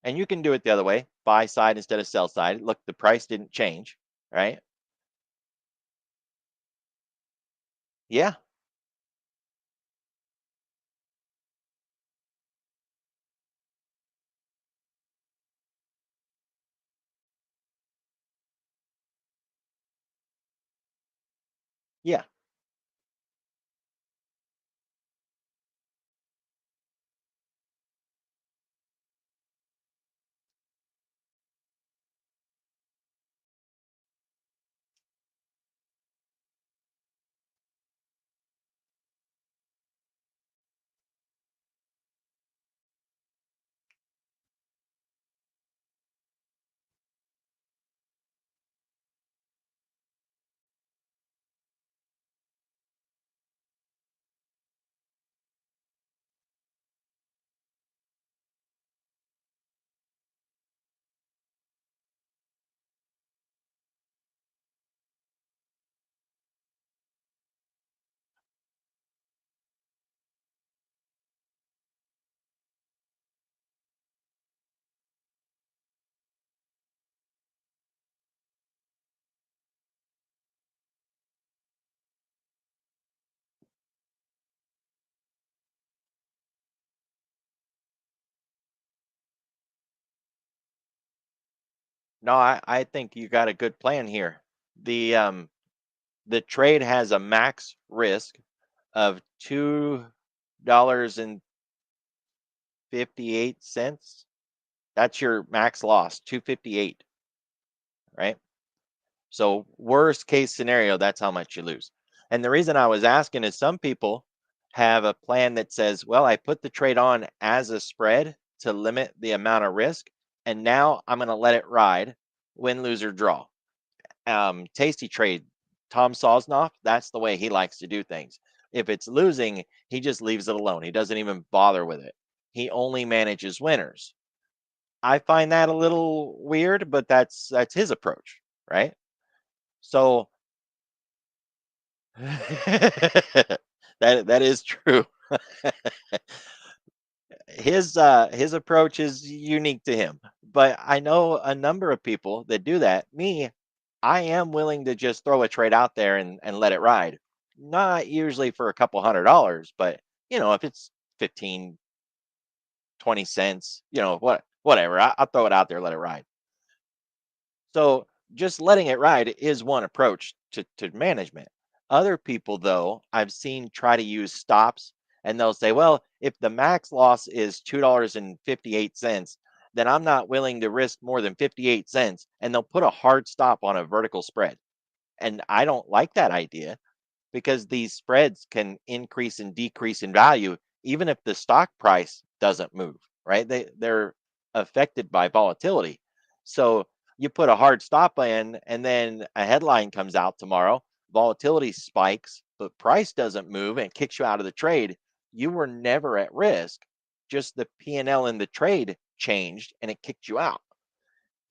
And you can do it the other way, buy side instead of sell side. Look, the price didn't change, right? Yeah, yeah. No, I think you got a good plan here. The trade has a max risk of $2.58. That's your max loss, 258, right? So worst case scenario, that's how much you lose. And the reason I was asking is some people have a plan that says, well, I put the trade on as a spread to limit the amount of risk, and now I'm going to let it ride, win, lose, or draw. Tasty trade, Tom Sosnoff, that's the way he likes to do things. If it's losing, he just leaves it alone. He doesn't even bother with it. He only manages winners. I find that a little weird, but that's his approach, right? So that is true. His approach is unique to him. But I know a number of people that do that. Me, I am willing to just throw a trade out there and let it ride. Not usually for a couple $100, but if it's 15, 20 cents, whatever. I'll throw it out there, let it ride. So just letting it ride is one approach to management. Other people, though, I've seen try to use stops and they'll say, well, if the max loss is $2.58, then I'm not willing to risk more than 58 cents. And they'll put a hard stop on a vertical spread. And I don't like that idea because these spreads can increase and decrease in value even if the stock price doesn't move, right? They're affected by volatility. So you put a hard stop in and then a headline comes out tomorrow, volatility spikes, but price doesn't move and it kicks you out of the trade. You were never at risk. Just the P&L in the trade changed and it kicked you out.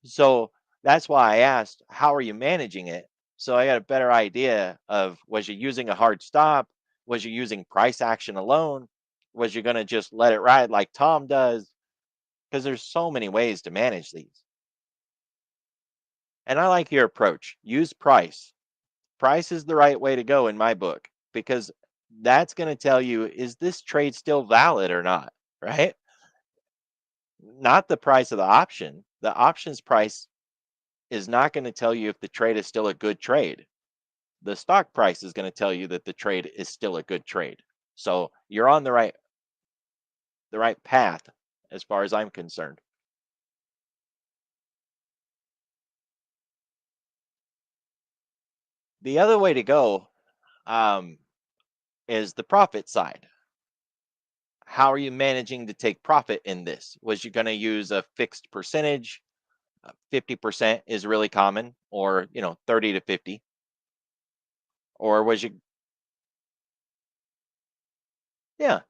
So that's why I asked, how are you managing it? So I got a better idea of, was you using a hard stop? Was you using price action alone? Was you going to just let it ride like Tom does? Because there's so many ways to manage these. And I like your approach. Use price. Price is the right way to go in my book because that's going to tell you, is this trade still valid or not? Right? Not the price of the option. The options price is not going to tell you if the trade is still a good trade. The stock price is going to tell you that the trade is still a good trade. So you're on the right path as far as I'm concerned. The other way to go um, is the profit side. How are you managing to take profit in this? Was you going to use a fixed percentage? 50% is really common, or 30 to 50, or was you? Yeah,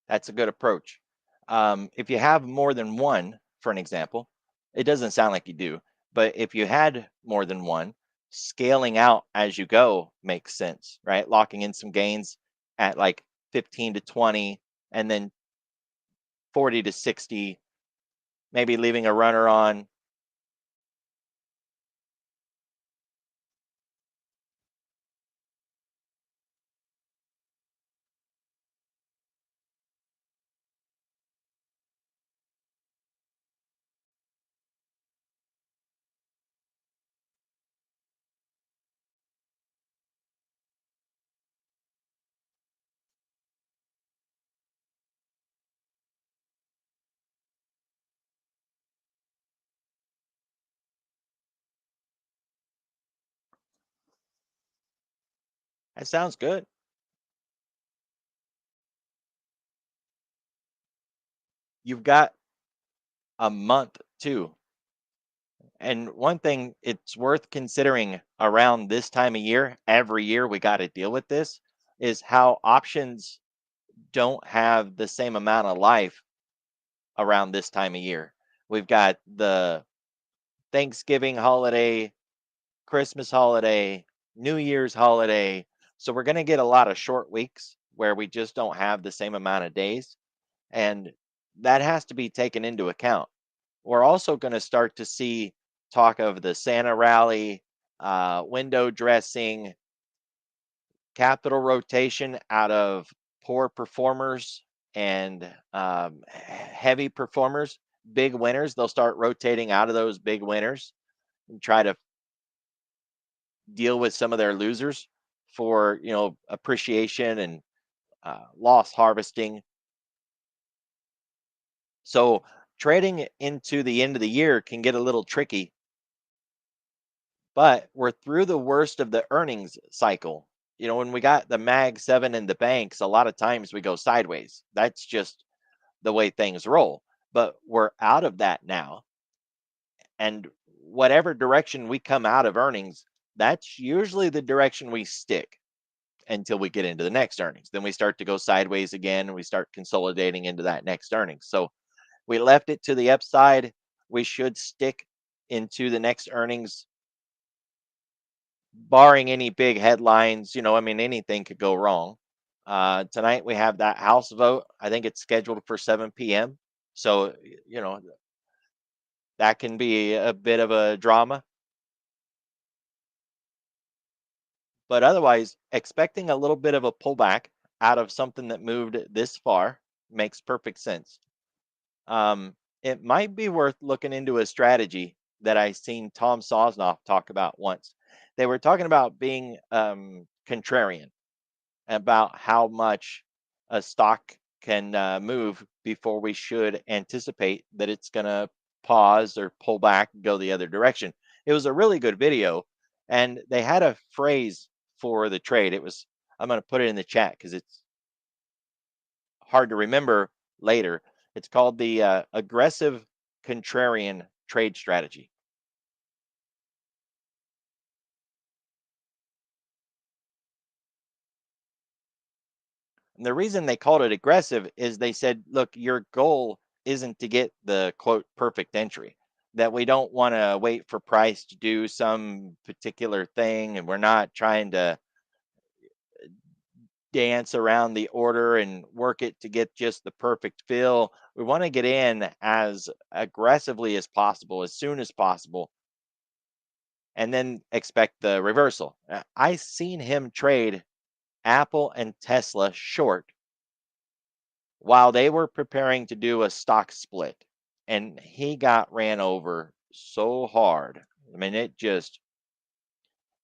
that's a good approach. If you have more than one, for an example, it doesn't sound like you do, but if you had more than one, scaling out as you go makes sense, right? Locking in some gains at like 15 to 20 and then 40 to 60, maybe leaving a runner on. That sounds good. You've got a month too. And one thing it's worth considering around this time of year, every year we got to deal with this, is how options don't have the same amount of life around this time of year. We've got the Thanksgiving holiday, Christmas holiday, New Year's holiday. So we're going to get a lot of short weeks where we just don't have the same amount of days. And that has to be taken into account. We're also going to start to see talk of the Santa rally, window dressing, capital rotation out of poor performers and heavy performers, big winners. They'll start rotating out of those big winners and try to deal with some of their losers for appreciation and loss harvesting. So trading into the end of the year can get a little tricky, but we're through the worst of the earnings cycle. When we got the Mag 7 and the banks, a lot of times we go sideways. That's just the way things roll. But we're out of that now. And whatever direction we come out of earnings, that's usually the direction we stick until we get into the next earnings. Then we start to go sideways again and we start consolidating into that next earnings. So we left it to the upside. We should stick into the next earnings, barring any big headlines. Anything could go wrong. Tonight we have that House vote. I think it's scheduled for 7 p.m. So, that can be a bit of a drama. But otherwise, expecting a little bit of a pullback out of something that moved this far makes perfect sense. It might be worth looking into a strategy that I seen Tom Sosnoff talk about once. They were talking about being contrarian, about how much a stock can move before we should anticipate that it's going to pause or pull back and go the other direction. It was a really good video, and they had a phrase for the trade. I'm going to put it in the chat because it's hard to remember later. It's called the aggressive contrarian trade strategy. And the reason they called it aggressive is they said, look, your goal isn't to get the quote perfect entry, that we don't want to wait for price to do some particular thing. And we're not trying to dance around the order and work it to get just the perfect fill. We want to get in as aggressively as possible, as soon as possible, and then expect the reversal. I seen him trade Apple and Tesla short while they were preparing to do a stock split, and he got ran over so hard. I mean, it just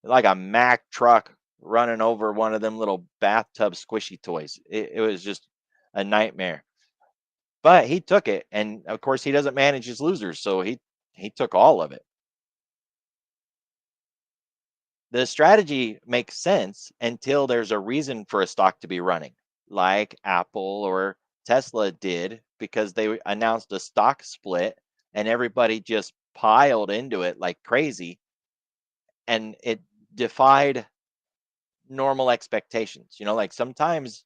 like a Mack truck running over one of them little bathtub squishy toys. It was just a nightmare. But he took it, and of course he doesn't manage his losers, so he took all of it. The strategy makes sense until there's a reason for a stock to be running, like Apple or Tesla did, because they announced a stock split and everybody just piled into it like crazy, and it defied normal expectations. Like sometimes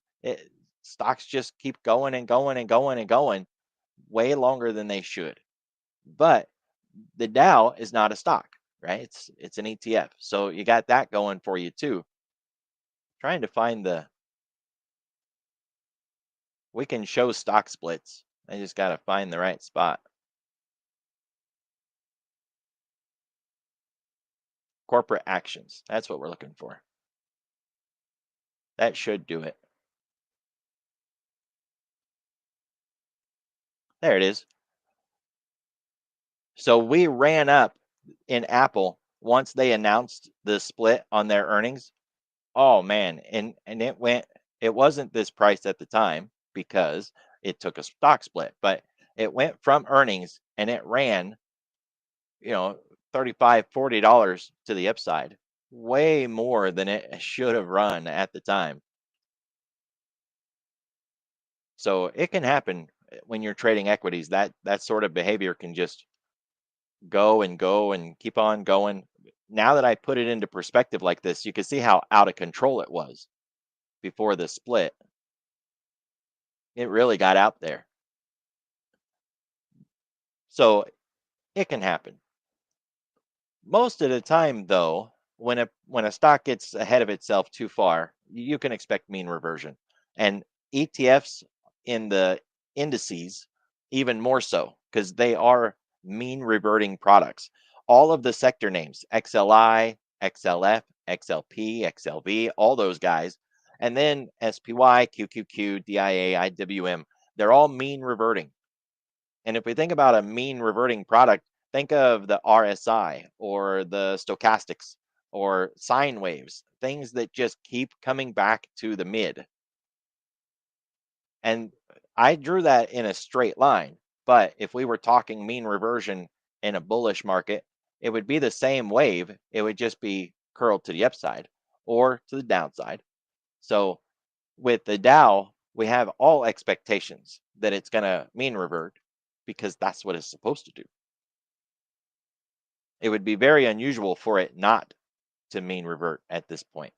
stocks just keep going and going and going and going way longer than they should. But the Dow is not a stock, right? It's an ETF. So you got that going for you too. Trying to find we can show stock splits. I just got to find the right spot. Corporate actions. That's what we're looking for. That should do it. There it is. So we ran up in Apple once they announced the split on their earnings. Oh man, and it wasn't this price at the time because it took a stock split, but it went from earnings and it ran, you know, 35, $40 to the upside, way more than it should have run at the time. So it can happen when you're trading equities. That sort of behavior can just go and go and keep on going. Now that I put it into perspective like this, you can see how out of control it was before the split. It really got out there. So it can happen. Most of the time, though, when a stock gets ahead of itself too far, you can expect mean reversion. And ETFs in the indices, even more so, because they are mean reverting products. All of the sector names, XLI, XLF, XLP, XLV, all those guys, and then SPY, QQQ, DIA, IWM, they're all mean reverting. And if we think about a mean reverting product, think of the RSI or the stochastics or sine waves, things that just keep coming back to the mid. And I drew that in a straight line. But if we were talking mean reversion in a bullish market, it would be the same wave. It would just be curled to the upside or to the downside. So with the Dow, we have all expectations that it's going to mean revert because that's what it's supposed to do. It would be very unusual for it not to mean revert at this point.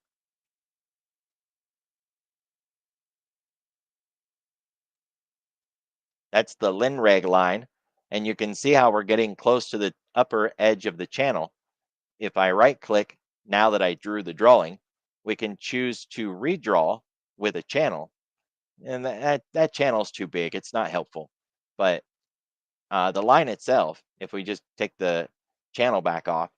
That's the Linreg line, and you can see how we're getting close to the upper edge of the channel. If I right click, now that I drew the drawing, we can choose to redraw with a channel. And that channel is too big. It's not helpful. But the line itself, if we just take the channel back off,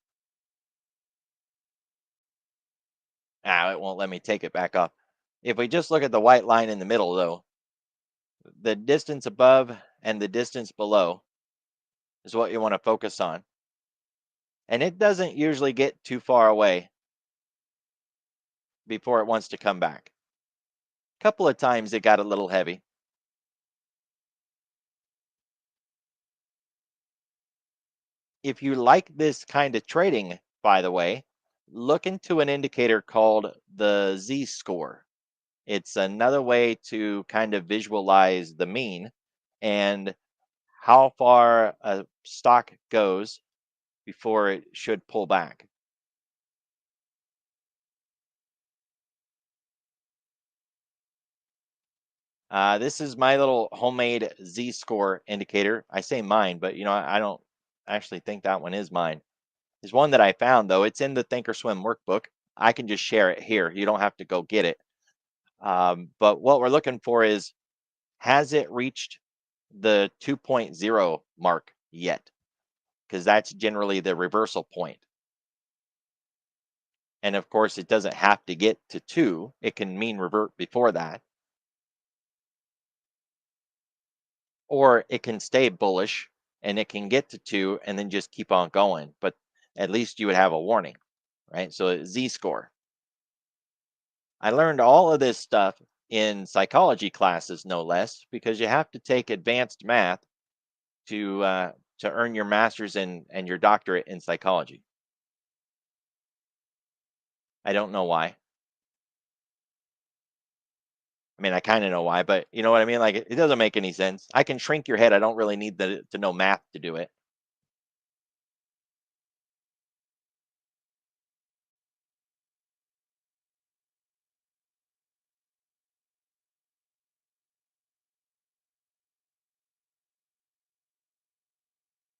it won't let me take it back off. If we just look at the white line in the middle, though, the distance above and the distance below is what you want to focus on. And it doesn't usually get too far away before it wants to come back. A couple of times it got a little heavy. If you like this kind of trading, by the way, look into an indicator called the Z score. It's another way to kind of visualize the mean and how far a stock goes before it should pull back. This is my little homemade Z score indicator. I say mine, but I don't actually think that one is mine. There's one that I found though. It's in the Thinkorswim workbook. I can just share it here. You don't have to go get it. But what we're looking for is, has it reached the 2.0 mark yet? Because that's generally the reversal point. And of course, it doesn't have to get to 2. It can mean revert before that. Or it can stay bullish and it can get to 2 and then just keep on going. But at least you would have a warning, right? So Z score. I learned all of this stuff in psychology classes, no less, because you have to take advanced math to earn your master's and your doctorate in psychology. I don't know why. I mean, I kind of know why, but you know what I mean? Like, it doesn't make any sense. I can shrink your head. I don't really need to know math to do it.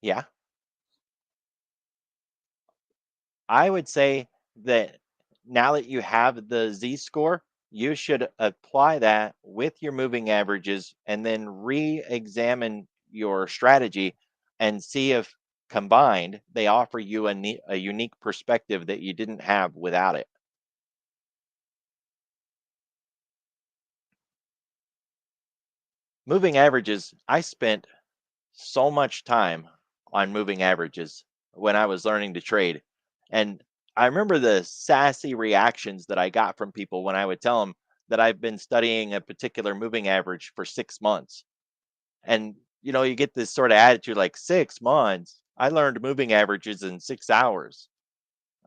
Yeah. I would say that now that you have the Z score, you should apply that with your moving averages and then re examine your strategy and see if combined they offer you a unique perspective that you didn't have without it. Moving averages, I spent so much time on moving averages when I was learning to trade. And I remember the sassy reactions that I got from people when I would tell them that I've been studying a particular moving average for 6 months. And, you get this sort of attitude like, 6 months? I learned moving averages in 6 hours.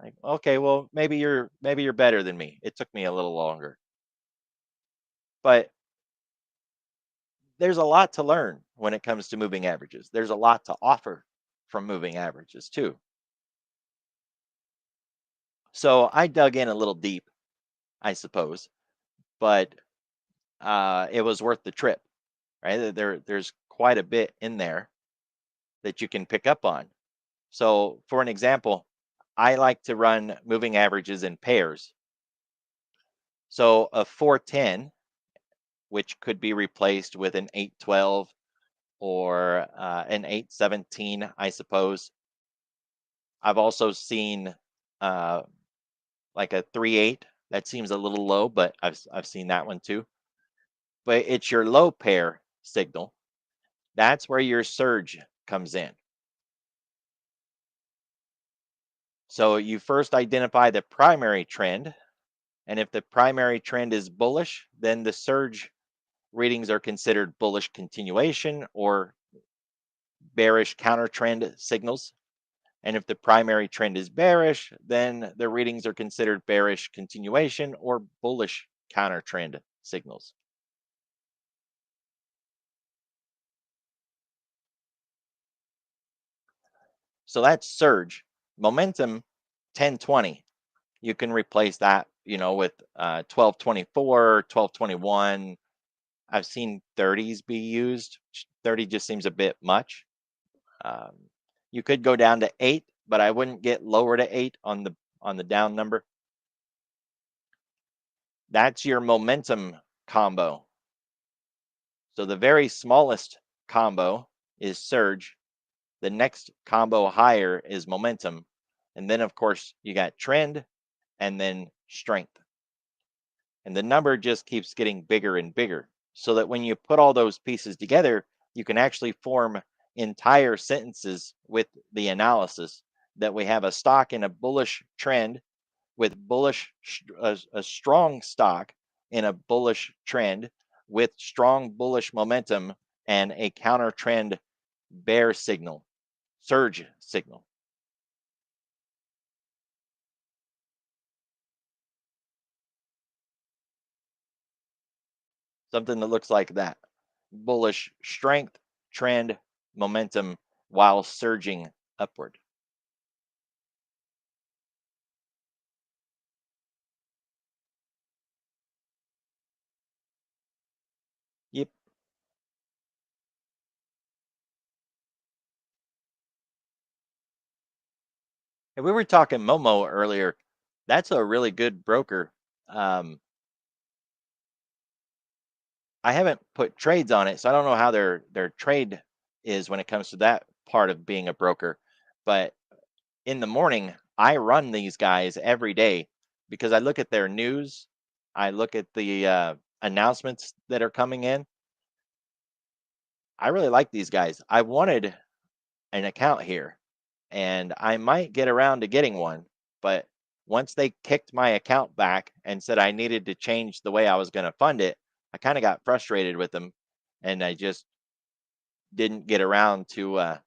Like, okay, well, maybe you're better than me. It took me a little longer. But there's a lot to learn when it comes to moving averages. There's a lot to offer from moving averages too. So I dug in a little deep, I suppose, but it was worth the trip, right? There's quite a bit in there that you can pick up on. So, for an example, I like to run moving averages in pairs. So, a 410, which could be replaced with an 812 or an 817, I suppose. I've also seen uh, like a 3-8. That seems a little low, but I've seen that one too. But it's your low pair signal. That's where your surge comes in. So you first identify the primary trend, and if the primary trend is bullish, then the surge readings are considered bullish continuation or bearish counter trend signals. And if the primary trend is bearish, then the readings are considered bearish continuation or bullish counter trend signals. So that's surge. Momentum 1020. You can replace that, with 1224, 1221. I've seen 30s be used. 30 just seems a bit much. Um, you could go down to 8, but I wouldn't get lower to 8 on the down number. That's your momentum combo. So the very smallest combo is surge. The next combo higher is momentum. And then, of course, you got trend and then strength. And the number just keeps getting bigger and bigger. So that when you put all those pieces together, you can actually form entire sentences with the analysis that we have a stock in a bullish trend with a strong stock in a bullish trend with strong bullish momentum and a counter trend bear signal, surge signal. Something that looks like that. Bullish strength, trend, momentum while surging upward. Yep. And we were talking Momo earlier. That's a really good broker. Um, I haven't put trades on it, so I don't know how their trade is when it comes to that part of being a broker. But in the morning, I run these guys every day because I look at their news, I look at the announcements that are coming in. I really like these guys. I wanted an account here, and I might get around to getting one, but once they kicked my account back and said I needed to change the way I was going to fund it, I kind of got frustrated with them, and I just didn't get around to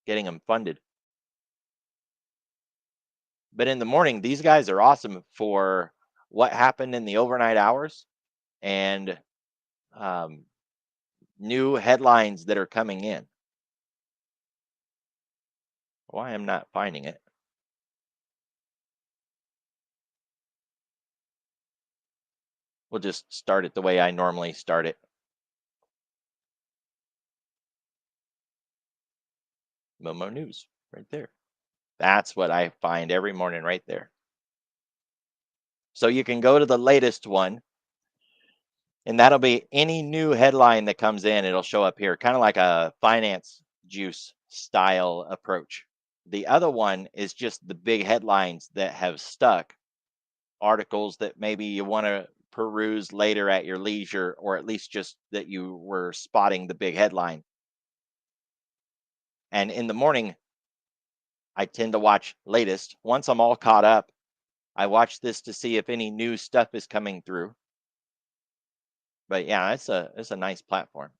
getting them funded. But in the morning, these guys are awesome for what happened in the overnight hours and um, new headlines that are coming in. Why I'm not finding it. We'll just start it the way I normally start it. Momo News right there. That's what I find every morning right there. So you can go to the latest one, and that'll be any new headline that comes in. It'll show up here, kind of like a finance juice style approach. The other one is just the big headlines that have stuck, articles that maybe you want to peruse later at your leisure, or at least just that you were spotting the big headline. And in the morning, I tend to watch latest. Once I'm all caught up, I watch this to see if any new stuff is coming through. But yeah, it's a nice platform.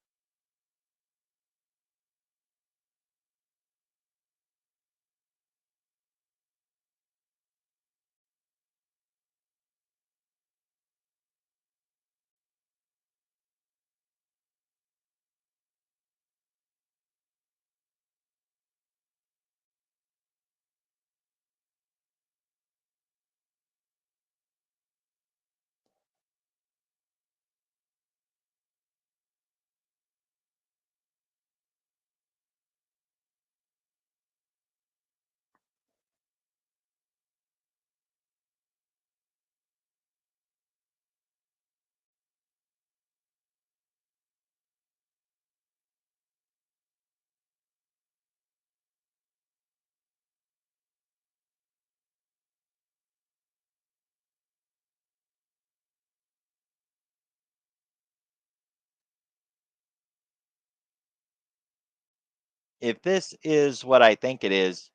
If this is what I think it is,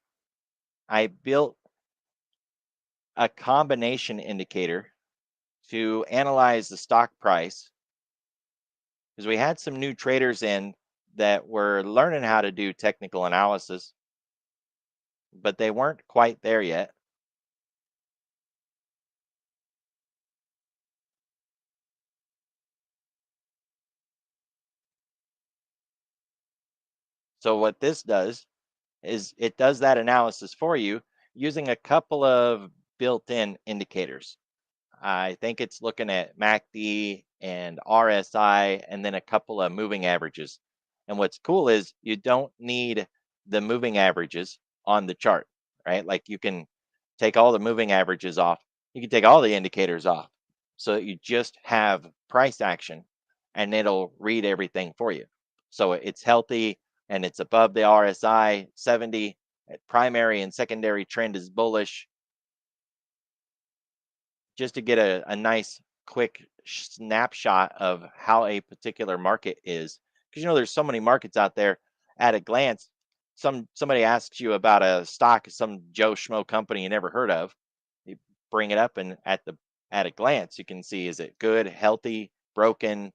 I built a combination indicator to analyze the stock price because we had some new traders in that were learning how to do technical analysis, but they weren't quite there yet. So what this does is it does that analysis for you using a couple of built-in indicators. I think it's looking at MACD and RSI and then a couple of moving averages. And what's cool is you don't need the moving averages on the chart, right? Like you can take all the moving averages off. You can take all the indicators off so that you just have price action and it'll read everything for you. So it's healthy and it's above the RSI 70. Primary and secondary trend is bullish, just to get a nice quick snapshot of how a particular market is. Because there's so many markets out there at a glance. Somebody asks you about a stock, some Joe Schmo company you never heard of. You bring it up, and at a glance, you can see, is it good, healthy, broken,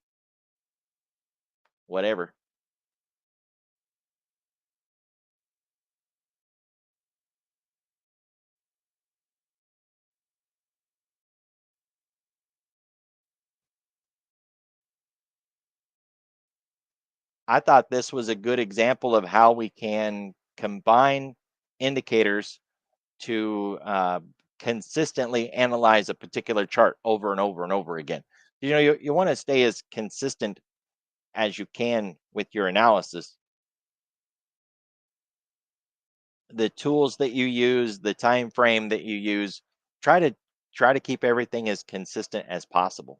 whatever. I thought this was a good example of how we can combine indicators to consistently analyze a particular chart over and over and over again. You want to stay as consistent as you can with your analysis. The tools that you use, the time frame that you use, try to keep everything as consistent as possible.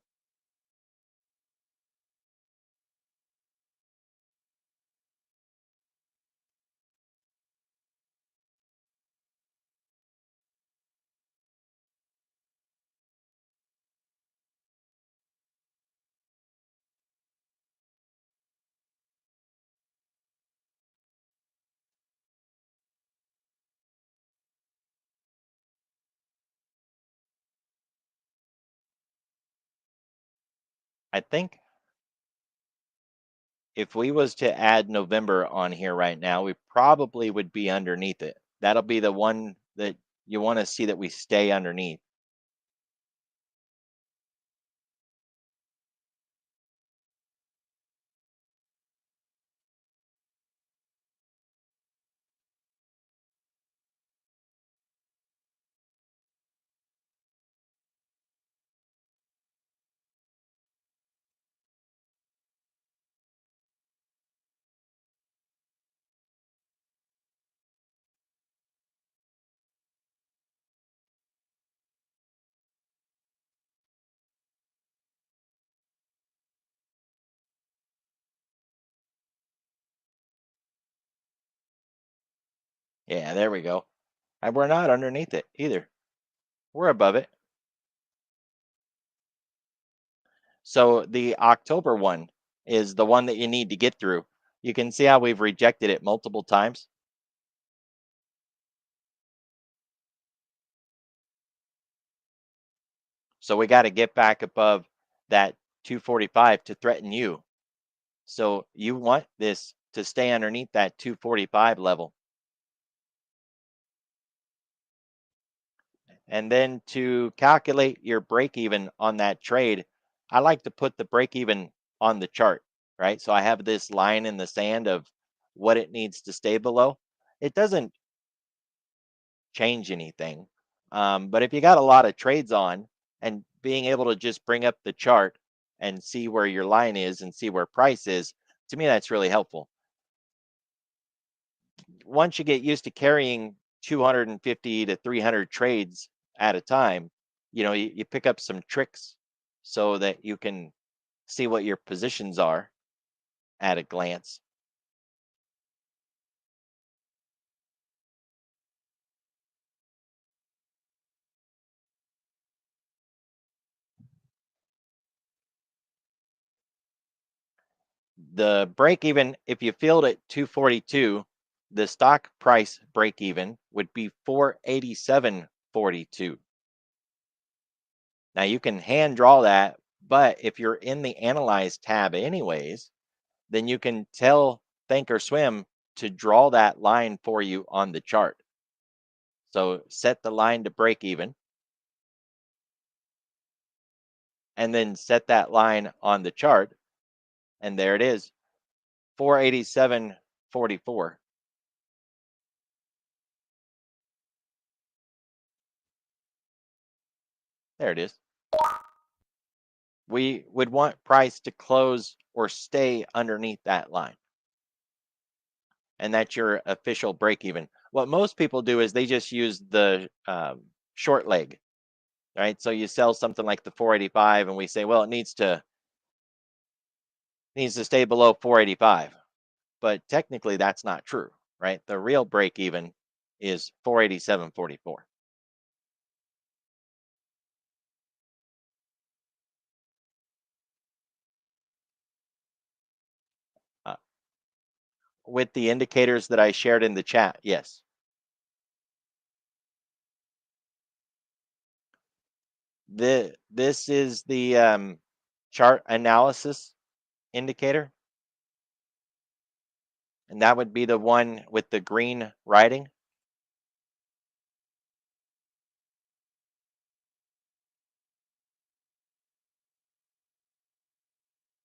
I think if we was to add November on here right now, we probably would be underneath it. That'll be the one that you want to see that we stay underneath. Yeah, there we go. And we're not underneath it either. We're above it. So the October one is the one that you need to get through. You can see how we've rejected it multiple times. So we got to get back above that 245 to threaten you. So you want this to stay underneath that 245 level. And then to calculate your break even on that trade, I like to put the break even on the chart, right? So I have this line in the sand of what it needs to stay below. It doesn't change anything. But if you got a lot of trades on and being able to just bring up the chart and see where your line is and see where price is, to me, that's really helpful. Once you get used to carrying 250 to 300 trades at a time, you pick up some tricks so that you can see what your positions are at a glance. The break even, if you filled at 242, the stock price break even would be 487.42. Now you can hand draw that, but if you're in the analyze tab anyways, then you can tell Thinkorswim to draw that line for you on the chart. So set the line to break even and then set that line on the chart. And there it is, 487.44. There it is. We would want price to close or stay underneath that line. And that's your official break even. What most people do is they just use the short leg, right? So you sell something like the 485 and we say, well, it needs to stay below 485. But technically that's not true, right? The real break even is 487.44. Uh, with the indicators that I shared in the chat, yes. This is the chart analysis indicator, and that would be the one with the green writing.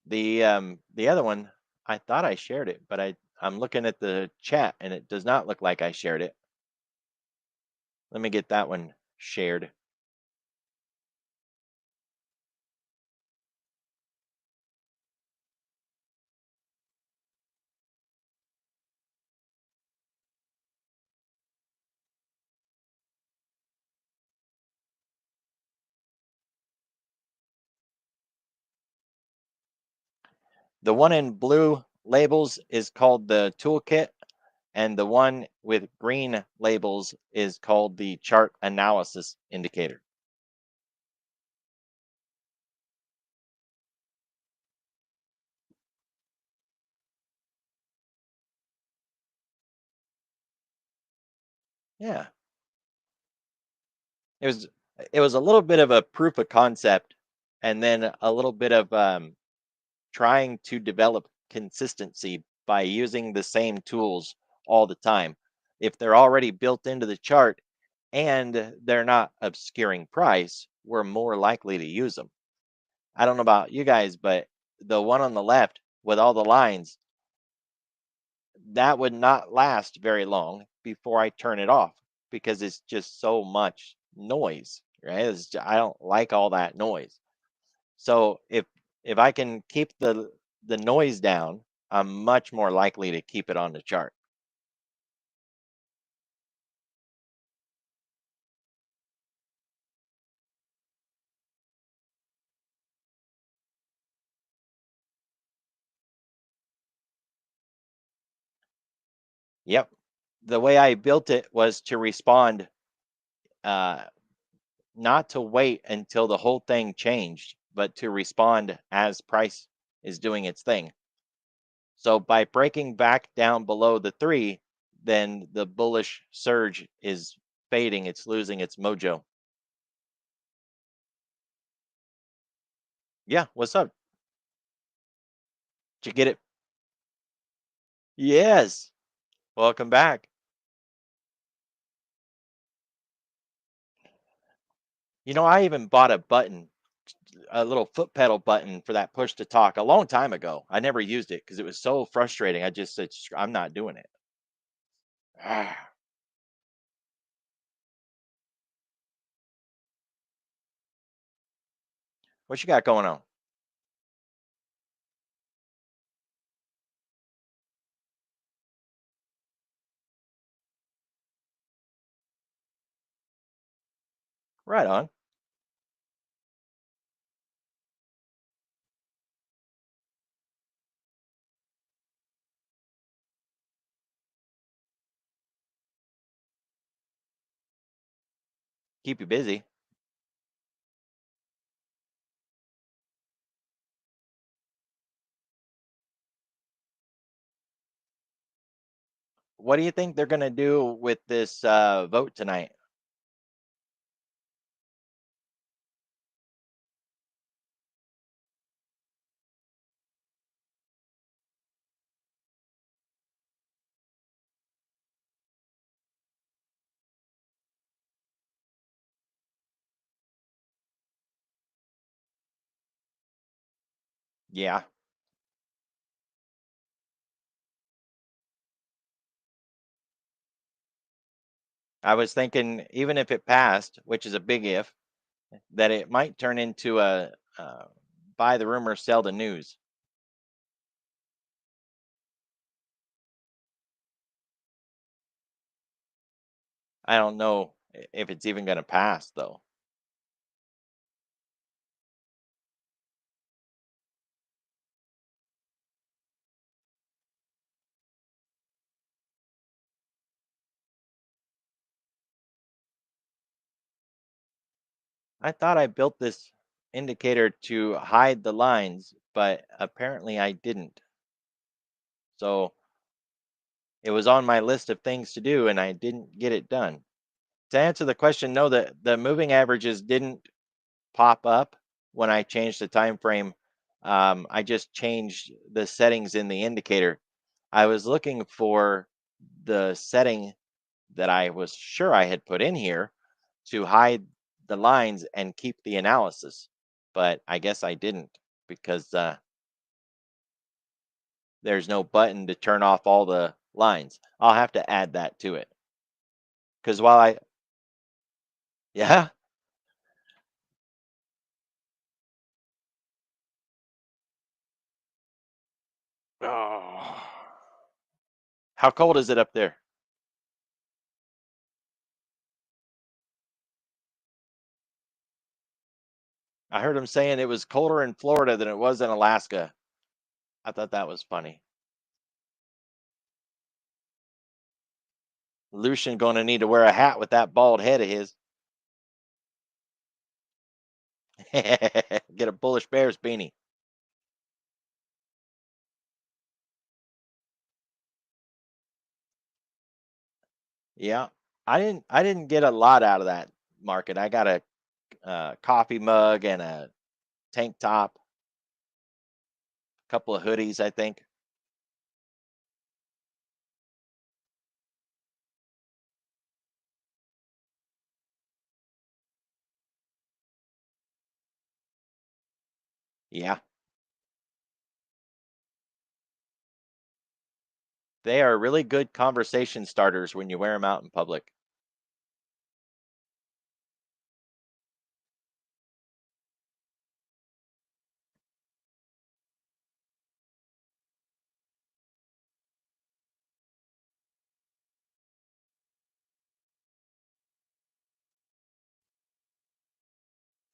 The other one, I thought I shared it, but I'm looking at the chat and it does not look like I shared it. Let me get that one shared. The one in blue labels is called the toolkit, and the one with green labels is called the chart analysis indicator. Yeah. It was it was a little bit of a proof of concept and then a little bit of trying to develop consistency by using the same tools all the time. If they're already built into the chart and they're not obscuring price, we're more likely to use them. I don't know about you guys, but the one on the left with all the lines, that would not last very long before I turn it off because it's just so much noise, right? I don't like all that noise. So if I can keep the noise down, I'm much more likely to keep it on the chart. Yep. The way I built it was to respond, uh, not to wait until the whole thing changed, but to respond as price is doing its thing. So by breaking back down below the 3, then the bullish surge is fading. It's losing its mojo. Yeah, what's up? Did you get it? Yes. Welcome back. I even bought a little foot pedal button for that push to talk a long time ago. I never used it because it was so frustrating. I just said, I'm not doing it." What you got going on? Right on. Keep you busy. What do you think they're going to do with this vote tonight? Yeah, I was thinking even if it passed, which is a big if, that it might turn into a buy the rumor, sell the news. I don't know if it's even going to pass, though. I thought I built this indicator to hide the lines, but apparently I didn't. So it was on my list of things to do, and I didn't get it done. To answer the question, no, the moving averages didn't pop up when I changed the time frame. I just changed the settings in the indicator. I was looking for the setting that I was sure I had put in here to hide the lines and keep the analysis, but I guess I didn't because there's no button to turn off all the lines. I'll have to add that to it because while I yeah. Oh. How cold is it up there? I heard him saying it was colder in Florida than it was in Alaska. I thought that was funny. Lucian going to need to wear a hat with that bald head of his. Get a Bullish Bears beanie. Yeah, I didn't get a lot out of that market. I got a coffee mug and a tank top, a couple of hoodies. I think. Yeah, they are really good conversation starters when you wear them out in public.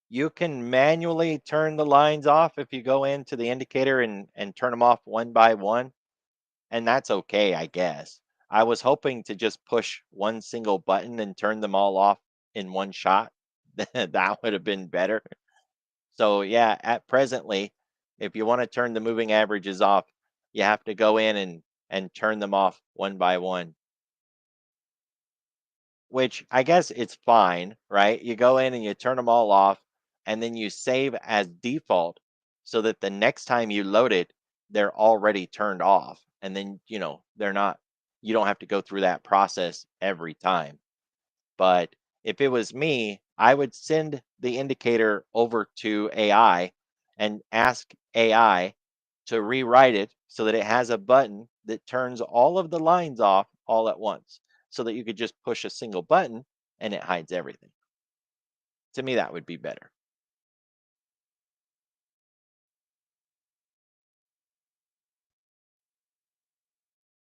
You can manually turn the lines off if you go into the indicator and turn them off one by one, and that's okay, I guess. I was hoping to just push one single button and turn them all off in one shot. That would have been better. So yeah, at presently, if you want to turn the moving averages off, you have to go in and turn them off one by one, which I guess it's fine, right? You go in and you turn them all off and then you save as default so that the next time you load it, they're already turned off. And then, they're not, you don't have to go through that process every time. But if it was me, I would send the indicator over to AI and ask AI to rewrite it so that it has a button that turns all of the lines off all at once so that you could just push a single button and it hides everything. To me, that would be better.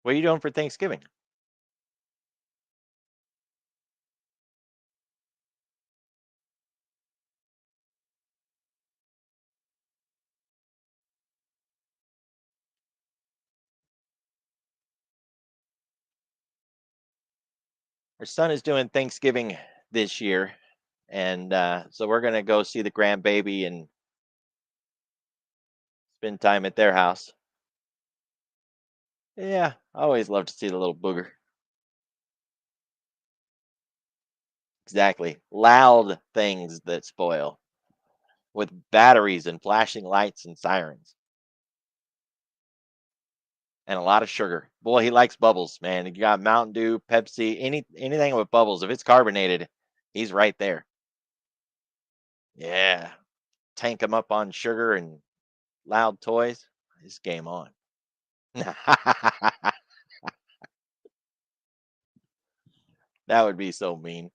What are you doing for Thanksgiving? Our son is doing Thanksgiving this year. And so we're going to go see the grandbaby and spend time at their house. Yeah, I always love to see the little booger. Exactly. Loud things that spoil with batteries and flashing lights and sirens and a lot of sugar. Boy, he likes bubbles, man. You got Mountain Dew, Pepsi, anything with bubbles. If it's carbonated, he's right there. Yeah. Tank him up on sugar and loud toys. It's game on. That would be so mean.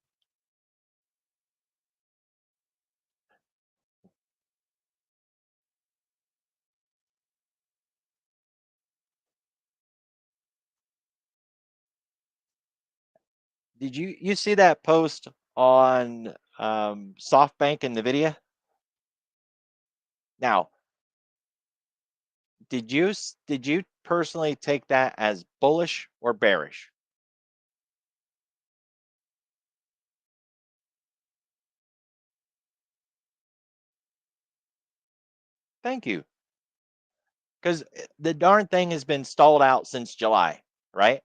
Did you see that post on SoftBank and Nvidia? Now, did you personally take that as bullish or bearish? Thank you, because the darn thing has been stalled out since July, right?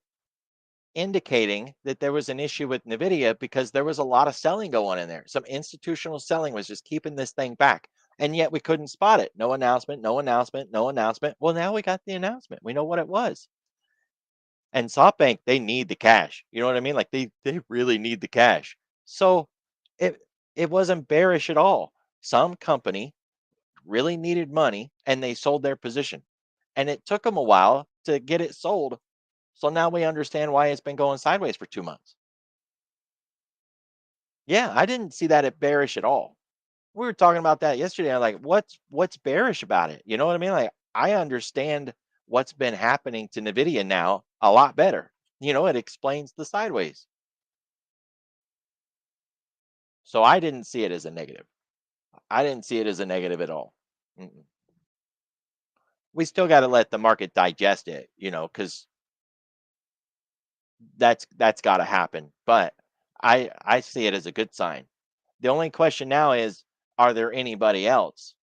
Indicating that there was an issue with Nvidia because there was a lot of selling going in there. Some institutional selling was just keeping this thing back, and yet we couldn't spot it. No announcement, no announcement, no announcement. Well, now we got the announcement. We know what it was. And SoftBank, they need the cash. You know what I mean? Like they really need the cash. So it it wasn't bearish at all. Some company really needed money and they sold their position. And it took them a while to get it sold. So now we understand why it's been going sideways for 2 months. Yeah, I didn't see that at bearish at all. We were talking about that yesterday. I'm like, what's bearish about it? You know what I mean? Like I understand what's been happening to Nvidia now a lot better. It explains the sideways. So I didn't see it as a negative. I didn't see it as a negative at all. Mm-mm. We still got to let the market digest it, because that's got to happen. But I see it as a good sign. The only question now is, are there anybody else?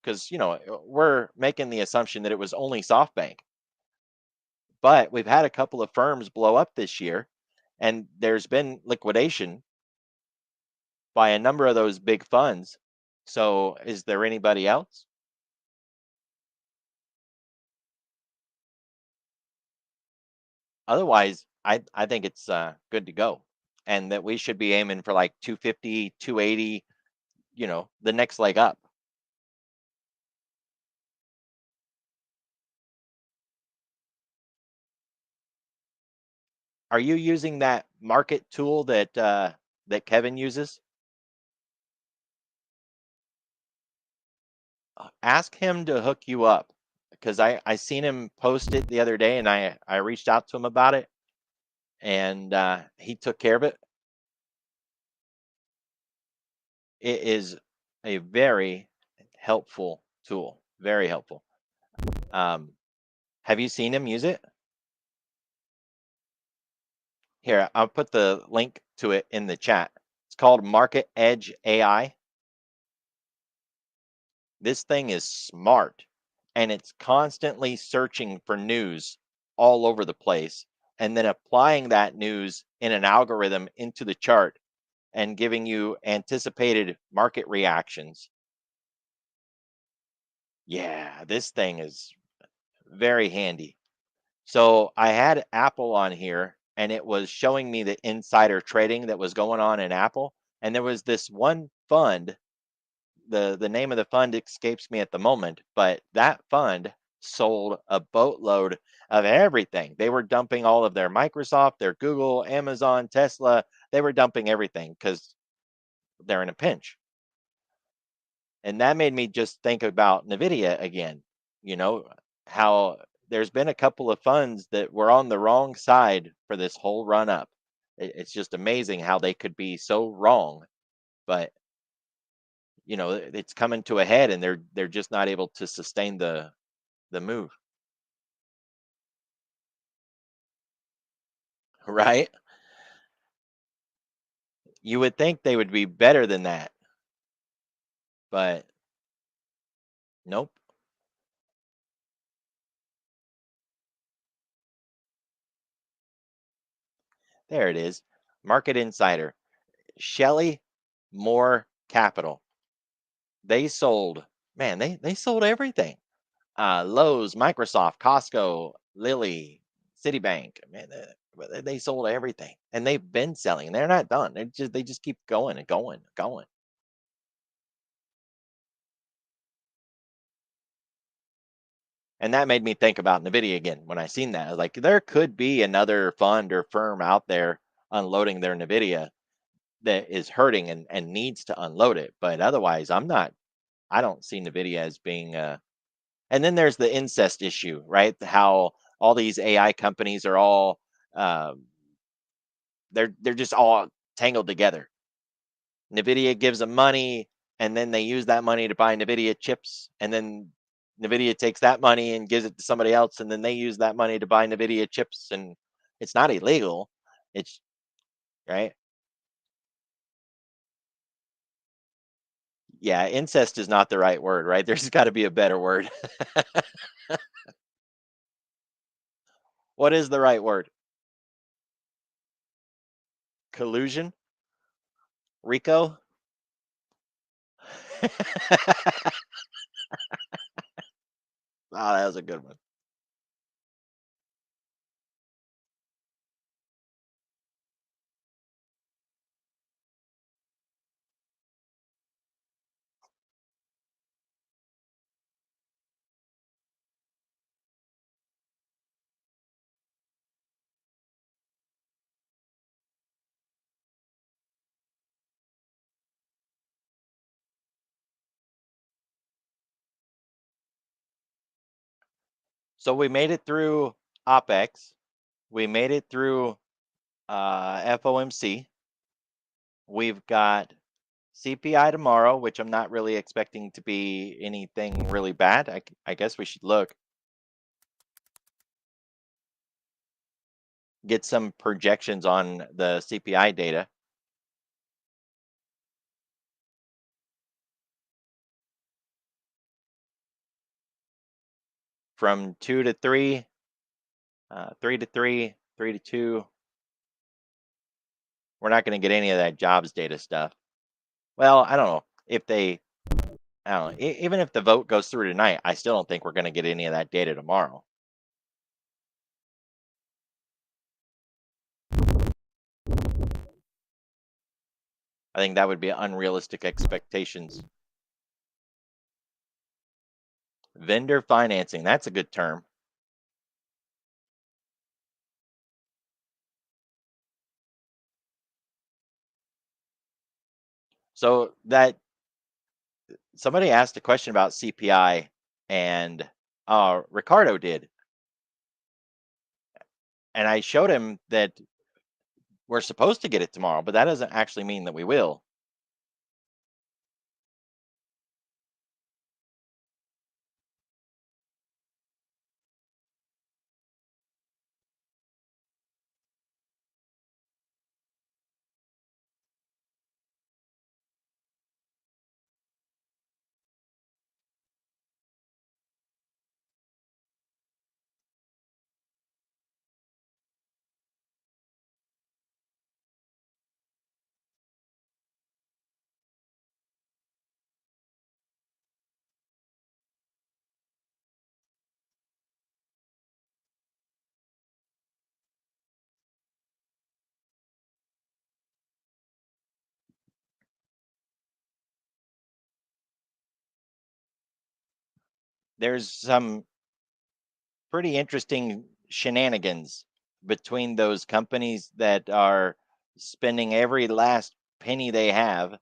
Because we're making the assumption that it was only SoftBank, but we've had a couple of firms blow up this year, and there's been liquidation by a number of those big funds. So is there anybody else? Otherwise, I think it's good to go, and that we should be aiming for like 250, 280. The next leg up. Are you using that market tool that Kevin uses? Ask him to hook you up because I seen him post it the other day, and I reached out to him about it, and he took care of it. It is a very helpful tool, very helpful. Um, have you seen him use it? Here, I'll put the link to it in the chat. It's called Market Edge AI. This thing is smart and it's constantly searching for news all over the place and then applying that news in an algorithm into the chart and giving you anticipated market reactions. Yeah, this thing is very handy. So I had Apple on here and it was showing me the insider trading that was going on in Apple. And there was this one fund, the name of the fund escapes me at the moment, but that fund sold a boatload of everything. They were dumping all of their Microsoft, their Google, Amazon, Tesla. They were dumping everything because they're in a pinch. And that made me just think about Nvidia again. You know, how there's been a couple of funds that were on the wrong side for this whole run up. It's just amazing how they could be so wrong, but it's coming to a head and they're just not able to sustain the move. Right? You would think they would be better than that, but nope. There it is. Market Insider. Shelley Moore Capital. They sold, man, they sold everything. Lowe's, Microsoft, Costco, Lilly, Citibank. Man, they sold everything, and they've been selling. They're not done. They just keep going and going and going. And that made me think about Nvidia again when I seen that. I was like, there could be another fund or firm out there unloading their Nvidia that is hurting and needs to unload it. But otherwise, I don't see Nvidia as being and then there's the incest issue, right? How all these AI companies are all um, they're just all tangled together. Nvidia gives them money, and then they use that money to buy Nvidia chips, and then Nvidia takes that money and gives it to somebody else, and then they use that money to buy Nvidia chips, and it's not illegal. It's right. Yeah, incest is not the right word, right? There's got to be a better word. What is the right word? Collusion? Rico? Oh, that was a good one. So we made it through OPEX. We made it through FOMC. We've got CPI tomorrow, which I'm not really expecting to be anything really bad. I guess we should look, get some projections on the CPI data. From 2 to 3, 3 to 3, 3 to 2. We're not going to get any of that jobs data stuff. Well, I don't know if they, I don't know, even if the vote goes through tonight, I still don't think we're going to get any of that data tomorrow. I think that would be unrealistic expectations. Vendor financing, that's a good term. So that somebody asked a question about CPI, and Ricardo did, and I showed him that we're supposed to get it tomorrow, but that doesn't actually mean that we will. There's some pretty interesting shenanigans between those companies that are spending every last penny they have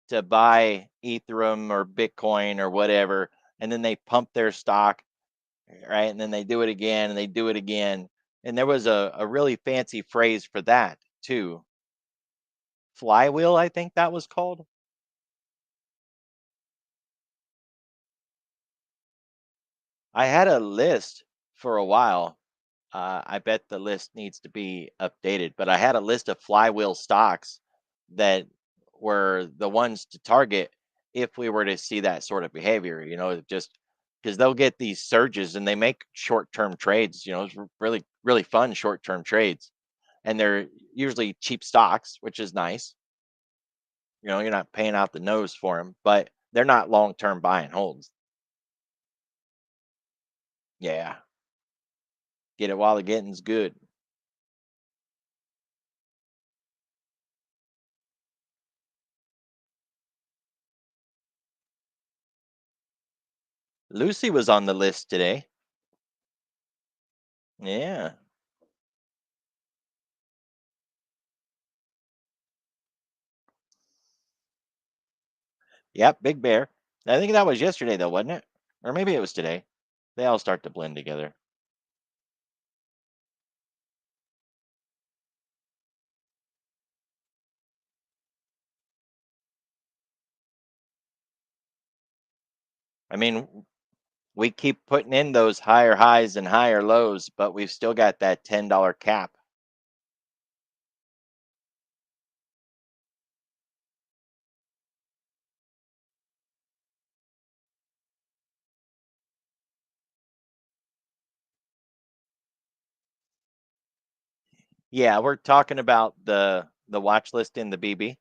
to buy Ethereum or Bitcoin or whatever, and then they pump their stock, right? And then they do it again and they do it again. And there was a really fancy phrase for that too. Flywheel, I think that was called. I had a list for a while. I bet the list needs to be updated, but I had a list of flywheel stocks that were the ones to target if we were to see that sort of behavior, just because they'll get these surges and they make short-term trades, it's really, really fun short-term trades. And they're usually cheap stocks, which is nice. You're not paying out the nose for them, but they're not long-term buy and holds. Yeah, get it while the getting's good. Lucy was on the list today. Yeah. Yep, Big Bear. I think that was yesterday though, wasn't it? Or maybe it was today. They all start to blend together. I mean, we keep putting in those higher highs and higher lows, but we've still got that $10 cap. Yeah, we're talking about the watch list in the BB.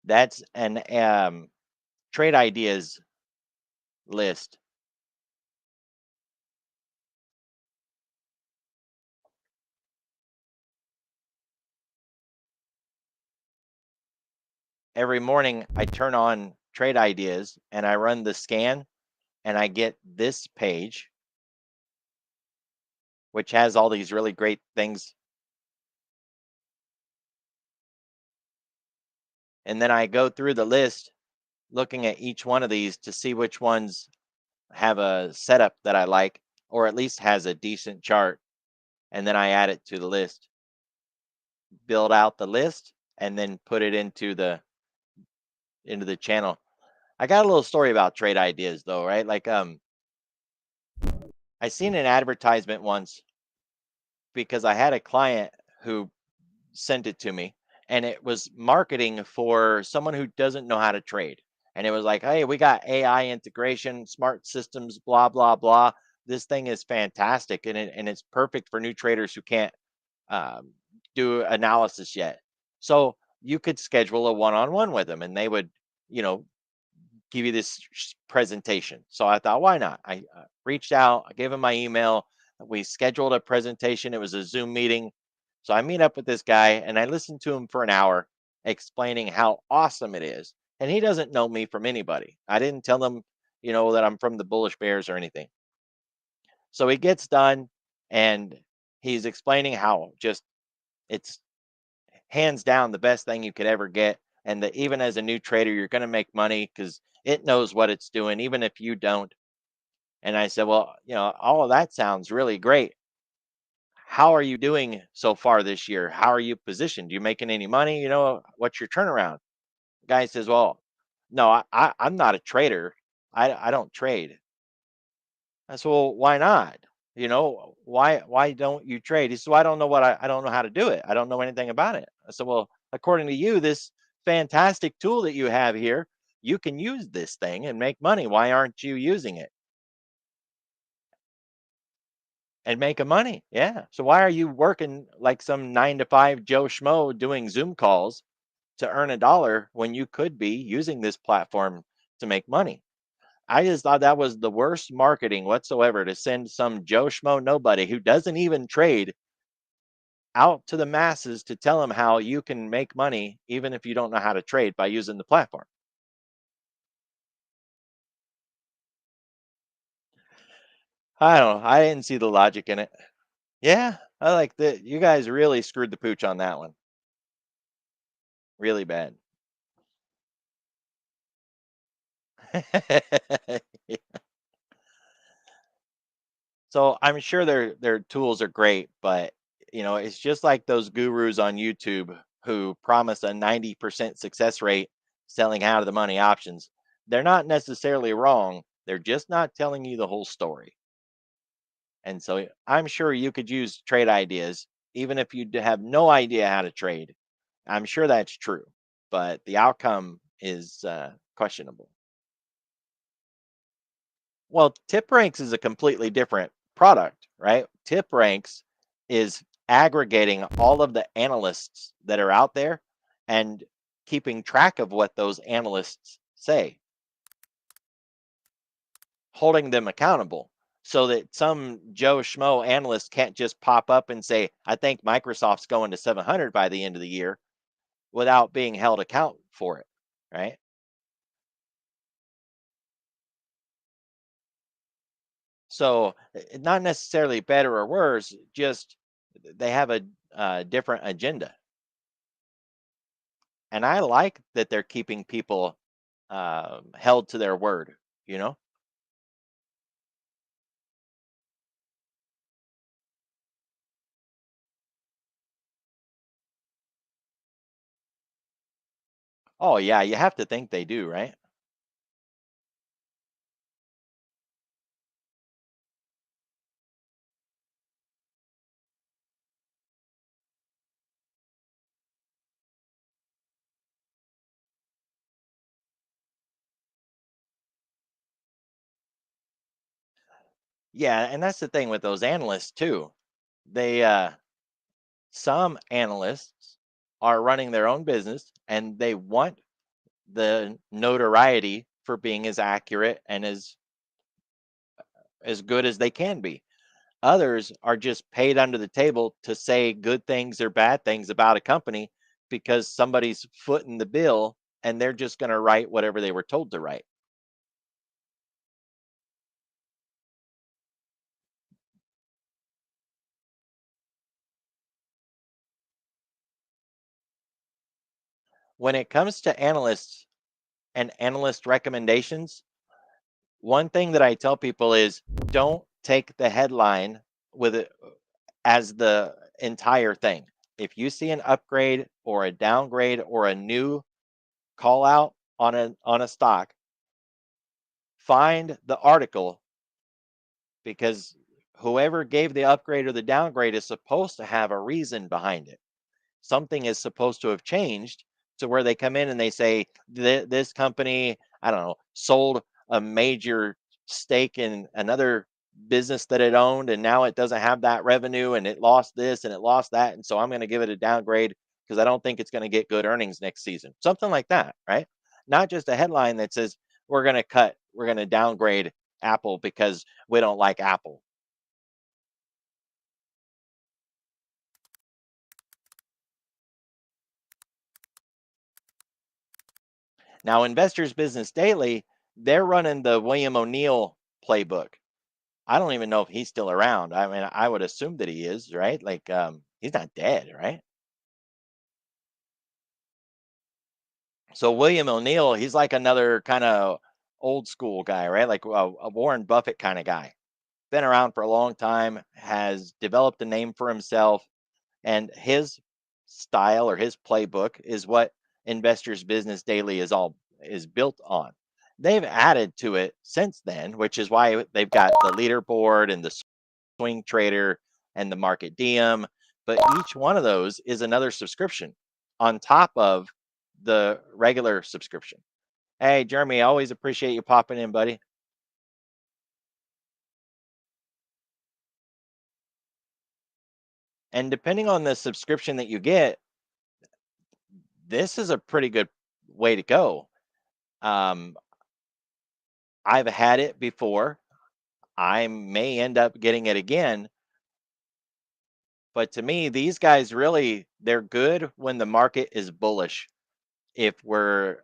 That's an trade ideas list. Every morning I turn on trade ideas and I run the scan and I get this page, which has all these really great things. And then I go through the list looking at each one of these to see which ones have a setup that I like, or at least has a decent chart. And then I add it to the list, build out the list, and then put it into the channel. I got a little story about trade ideas though, right? Like I seen an advertisement once because I had a client who sent it to me and it was marketing for someone who doesn't know how to trade. And it was like, hey, we got AI integration, smart systems, blah, blah, blah. This thing is fantastic and it's perfect for new traders who can't um, do analysis yet. So you could schedule a one-on-one with them and they would, you know, give you this presentation. So I thought, why not? I reached out, I gave him my email. We scheduled a presentation. It was a Zoom meeting. So I meet up with this guy and I listened to him for an hour explaining how awesome it is. And he doesn't know me from anybody. I didn't tell him, that I'm from the Bullish Bears or anything. So he gets done and he's explaining how just it's hands down the best thing you could ever get. And that even as a new trader, you're going to make money because it knows what it's doing, even if you don't. And I said, well, all of that sounds really great. How are you doing so far this year? How are you positioned? You making any money? What's your turnaround? The guy says, well, no, I'm not a trader. I don't trade. I said, well, why not? Why don't you trade? He said, well, I don't know how to do it. I don't know anything about it. I said, well, according to you, this fantastic tool that you have here, you can use this thing and make money. Why aren't you using it and making money? Yeah. So why are you working like some 9 to 5 Joe Schmo doing Zoom calls to earn a dollar when you could be using this platform to make money? I just thought that was the worst marketing whatsoever to send some Joe Schmo nobody who doesn't even trade out to the masses to tell them how you can make money even if you don't know how to trade by using the platform. I don't know. I didn't see the logic in it. Yeah, I like that. You guys really screwed the pooch on that one. Really bad. So I'm sure their tools are great, but it's just like those gurus on YouTube who promise a 90% success rate selling out of the money options. They're not necessarily wrong. They're just not telling you the whole story. And so I'm sure you could use trade ideas even if you have no idea how to trade. I'm sure that's true, but the outcome is questionable. Well, tip ranks is a completely different product, right? Tip ranks is aggregating all of the analysts that are out there and keeping track of what those analysts say, holding them accountable so that some Joe Schmo analyst can't just pop up and say, I think Microsoft's going to 700 by the end of the year without being held account for it, right? So not necessarily better or worse, just they have a different agenda. And I like that they're keeping people held to their word, you know? Oh, yeah, you have to think they do, right? Yeah, and that's the thing with those analysts too. They some analysts are running their own business and they want the notoriety for being as accurate and as good as they can be. Others are just paid under the table to say good things or bad things about a company because somebody's footing the bill and they're just going to write whatever they were told to write. When it comes to analysts and analyst recommendations, one thing that I tell people is don't take the headline with it as the entire thing. If you see an upgrade or a downgrade or a new call out on a stock, find the article because whoever gave the upgrade or the downgrade is supposed to have a reason behind it. Something is supposed to have changed to where they come in and they say this company, I don't know, sold a major stake in another business that it owned and now it doesn't have that revenue and it lost this and it lost that and so I'm going to give it a downgrade because I don't think it's going to get good earnings next season. Something like that, right? Not just a headline that says we're going to downgrade Apple because we don't like Apple. Now, Investors Business Daily, they're running the William O'Neill playbook. I don't even know if he's still around. I mean, I would assume that he is, right? Like, he's not dead, right? So William O'Neill, he's like another kind of old school guy, right? Like a Warren Buffett kind of guy. Been around for a long time, has developed a name for himself, and his style or his playbook is what Investors Business Daily is built on. They've added to it since then, which is why they've got the leaderboard and the swing trader and the market DM. But each one of those is another subscription on top of the regular subscription. Hey, Jeremy, I always appreciate you popping in, buddy. And depending on the subscription that you get, this is a pretty good way to go. Um, I've had it before. I may end up getting it again. But to me, these guys really, they're good when the market is bullish. If we're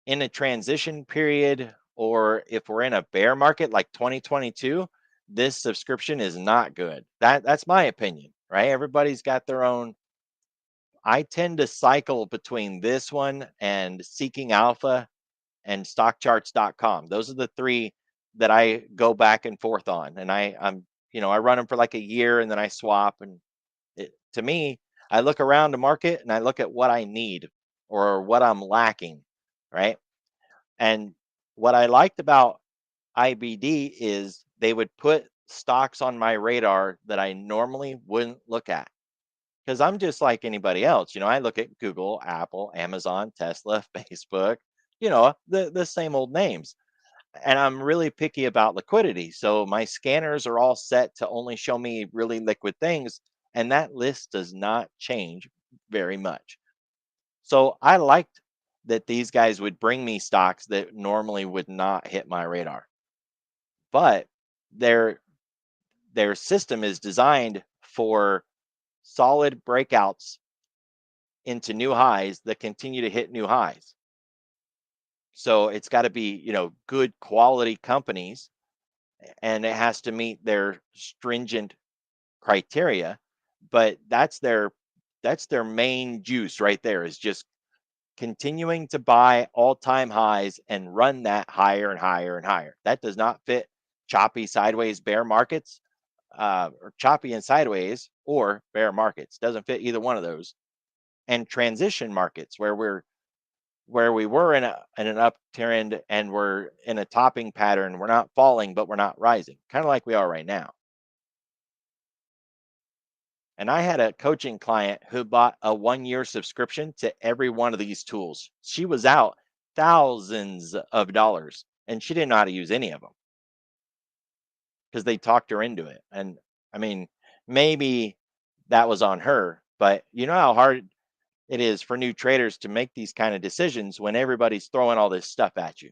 in a transition period or if we're in a bear market like 2022, this subscription is not good. That's my opinion, right? Everybody's got their own. I tend to cycle between this one and Seeking Alpha and stockcharts.com. Those are the three that I go back and forth on. And I run them for like a year and then I swap. And to me, I look around the market and I look at what I need or what I'm lacking, right? And what I liked about IBD is they would put stocks on my radar that I normally wouldn't look at. because I'm just like anybody else. I look at Google, Apple, Amazon, Tesla, Facebook, the same old names. And I'm really picky about liquidity. So my scanners are all set to only show me really liquid things. And that list does not change very much. So I liked that these guys would bring me stocks that normally would not hit my radar. But their their system is designed for solid breakouts into new highs that continue to hit new highs. So it's got to be, good quality companies, and it has to meet their stringent criteria, but that's their main juice right there, is just continuing to buy all-time highs and run that higher and higher and higher. That does not fit choppy sideways bear markets, or choppy and sideways or bear markets. Doesn't fit either one of those. And transition markets where we were in an uptrend and we're in a topping pattern. We're not falling, but we're not rising, kind of like we are right now. And I had a coaching client who bought a 1 year subscription to every one of these tools. She was out thousands of dollars and she didn't know how to use any of them because they talked her into it. And I mean, maybe that was on her, but you know how hard it is for new traders to make these kind of decisions when everybody's throwing all this stuff at you.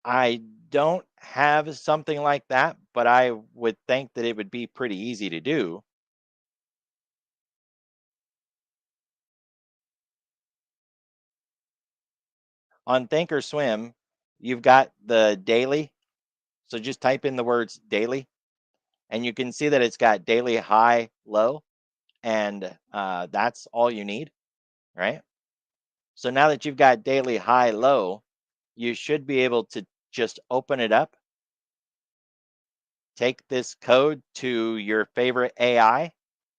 I don't have something like that, but I would think that it would be pretty easy to do. On Thinkorswim, you've got the daily. So just type in the words daily, and you can see that it's got daily high, low, and that's all you need, right? So now that you've got daily high, low, you should be able to just open it up, take this code to your favorite AI,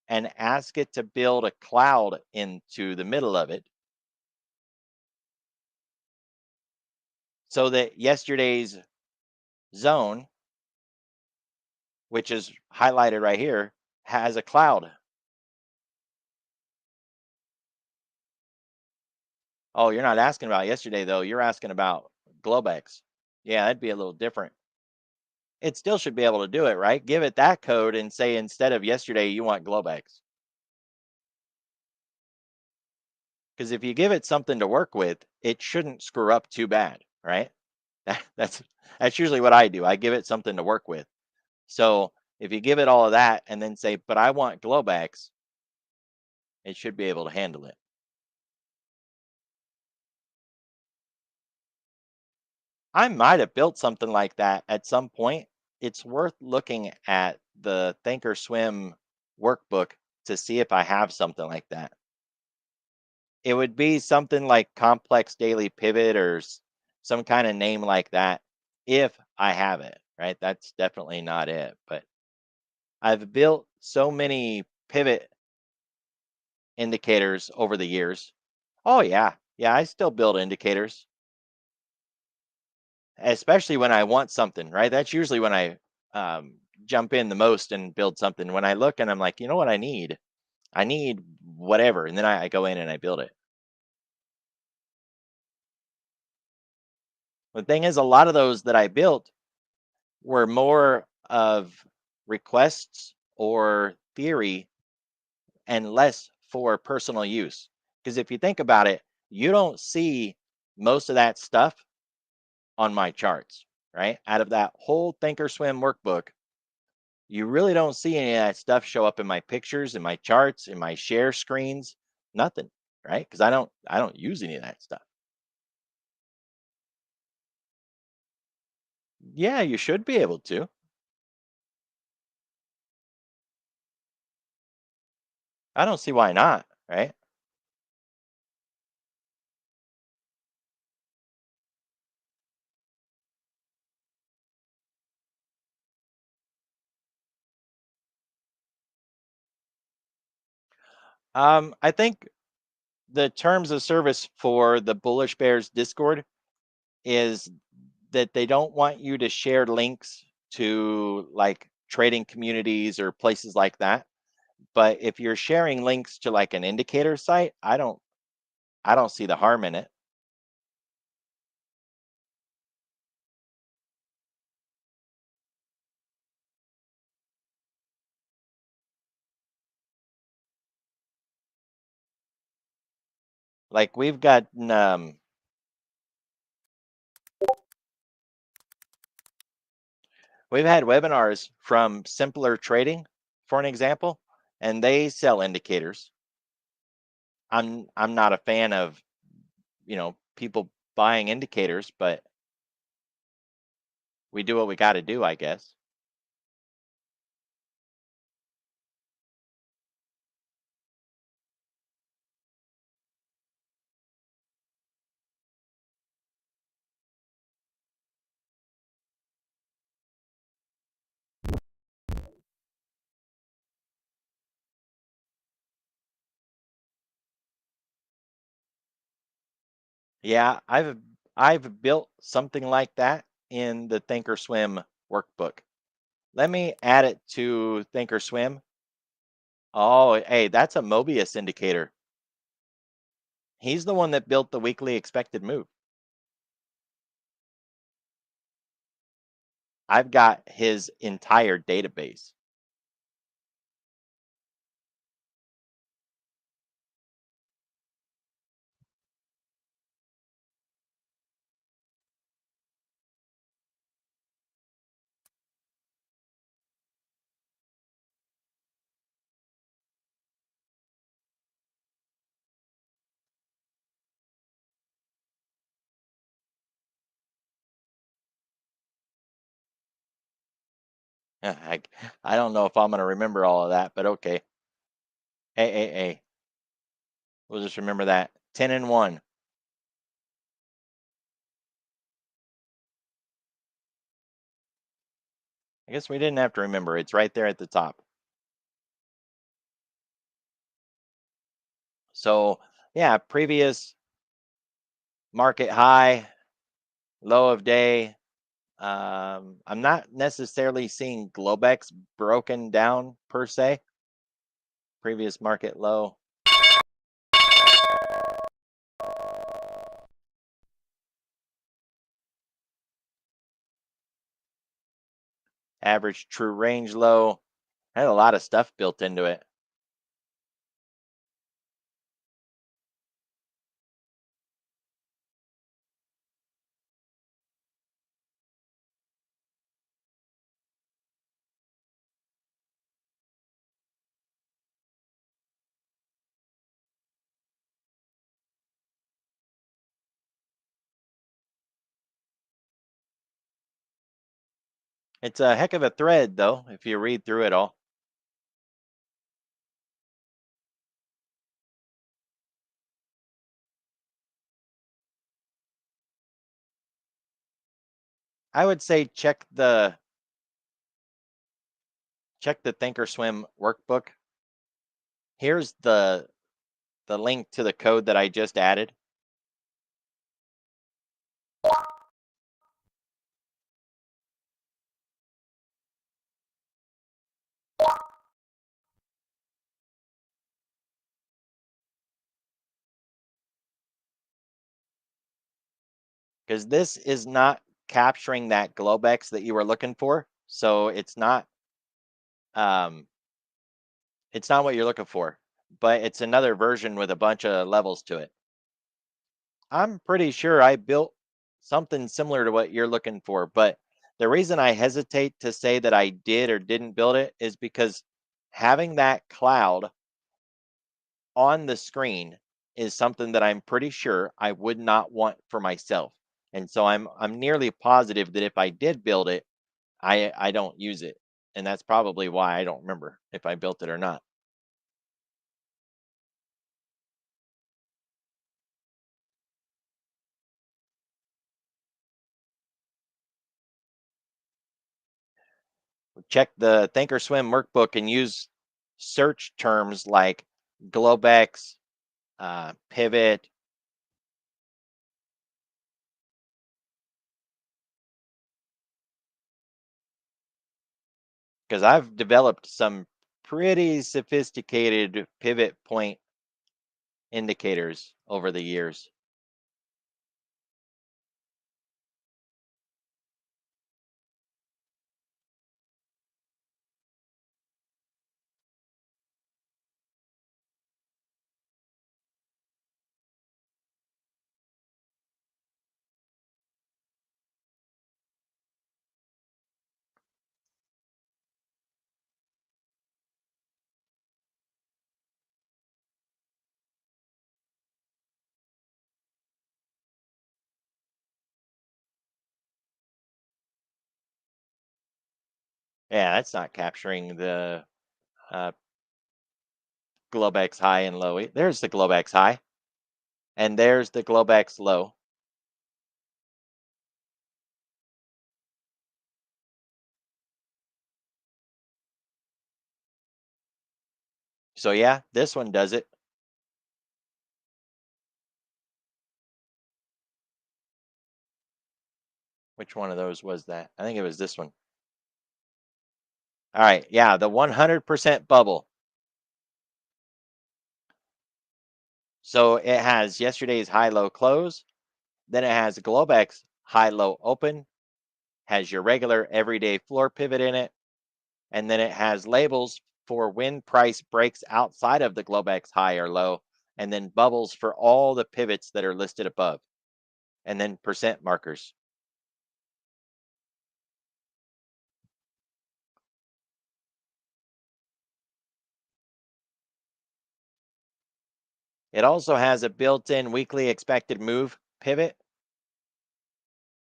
and ask it to build a cloud into the middle of it so that yesterday's zone, which is highlighted right here, has a cloud. Oh, you're not asking about yesterday though. You're asking about Globex. Yeah, that'd be a little different. It still should be able to do it, right? Give it that code and say instead of yesterday, you want Globex. Because if you give it something to work with, it shouldn't screw up too bad, right? That's that's usually what I do. I give it something to work with. So if you give it all of that and then say, but I want Globex, it should be able to handle it. I might have built something like that at some point. It's worth looking at the Thinkorswim workbook to see if I have something like that. It would be something like complex daily pivot or some kind of name like that if I have it, right? That's definitely not it. But I've built so many pivot indicators over the years. Oh, yeah. Yeah, I still build indicators, especially when I want something, right? That's usually when I um, jump in the most and build something. When I look and I'm like, you know what I need? I need whatever. And then I go in and I build it. The thing is, a lot of those that I built were more of requests or theory and less for personal use. Because if you think about it, you don't see most of that stuff on my charts, right? Out of that whole Thinkorswim workbook, you really don't see any of that stuff show up in my pictures, in my charts, in my share screens, nothing, right? Because I don't use any of that stuff. Yeah, you should be able to. I don't see why not, right? I think the terms of service for the Bullish Bears Discord is that they don't want you to share links to like trading communities or places like that. But if you're sharing links to like an indicator site, I don't see the harm in it. Like we've had webinars from Simpler Trading, for an example, and they sell indicators. I'm not a fan of, people buying indicators, but we do what we got to do, I guess. Yeah, I've built something like that in the Thinkorswim workbook. Let me add it to Thinkorswim. Oh, hey, that's a Mobius indicator. He's the one that built the weekly expected move. I've got his entire database. I, I don't know if I'm going to remember all of that, but okay. Hey. We'll just remember that. 10 and 1. I guess we didn't have to remember. It's right there at the top. So, yeah, previous market high, low of day. I'm not necessarily seeing Globex broken down per se. Previous market low. Average true range low. Had a lot of stuff built into it. It's a heck of a thread, though, if you read through it all. I would say check the Thinkorswim workbook. Here's the link to the code that I just added. Because this is not capturing that Globex that you were looking for. So um, it's not what you're looking for, but it's another version with a bunch of levels to it. I'm pretty sure I built something similar to what you're looking for, but the reason I hesitate to say that I did or didn't build it is because having that cloud on the screen is something that I'm pretty sure I would not want for myself. And so I'm nearly positive that if I did build it, I don't use it. And that's probably why I don't remember if I built it or not. Check the Thinkorswim workbook and use search terms like Globex, pivot. Because I've developed some pretty sophisticated pivot point indicators over the years. Yeah, that's not capturing the uh, Globex high and low. There's the Globex high, and there's the Globex low. So yeah, this one does it. Which one of those was that? I think it was this one. All right, yeah, the 100% bubble. So it has yesterday's high low close, then it has Globex high low open, has your regular everyday floor pivot in it, and then it has labels for when price breaks outside of the Globex high or low, and then bubbles for all the pivots that are listed above, and then percent markers. It also has a built-in weekly expected move pivot,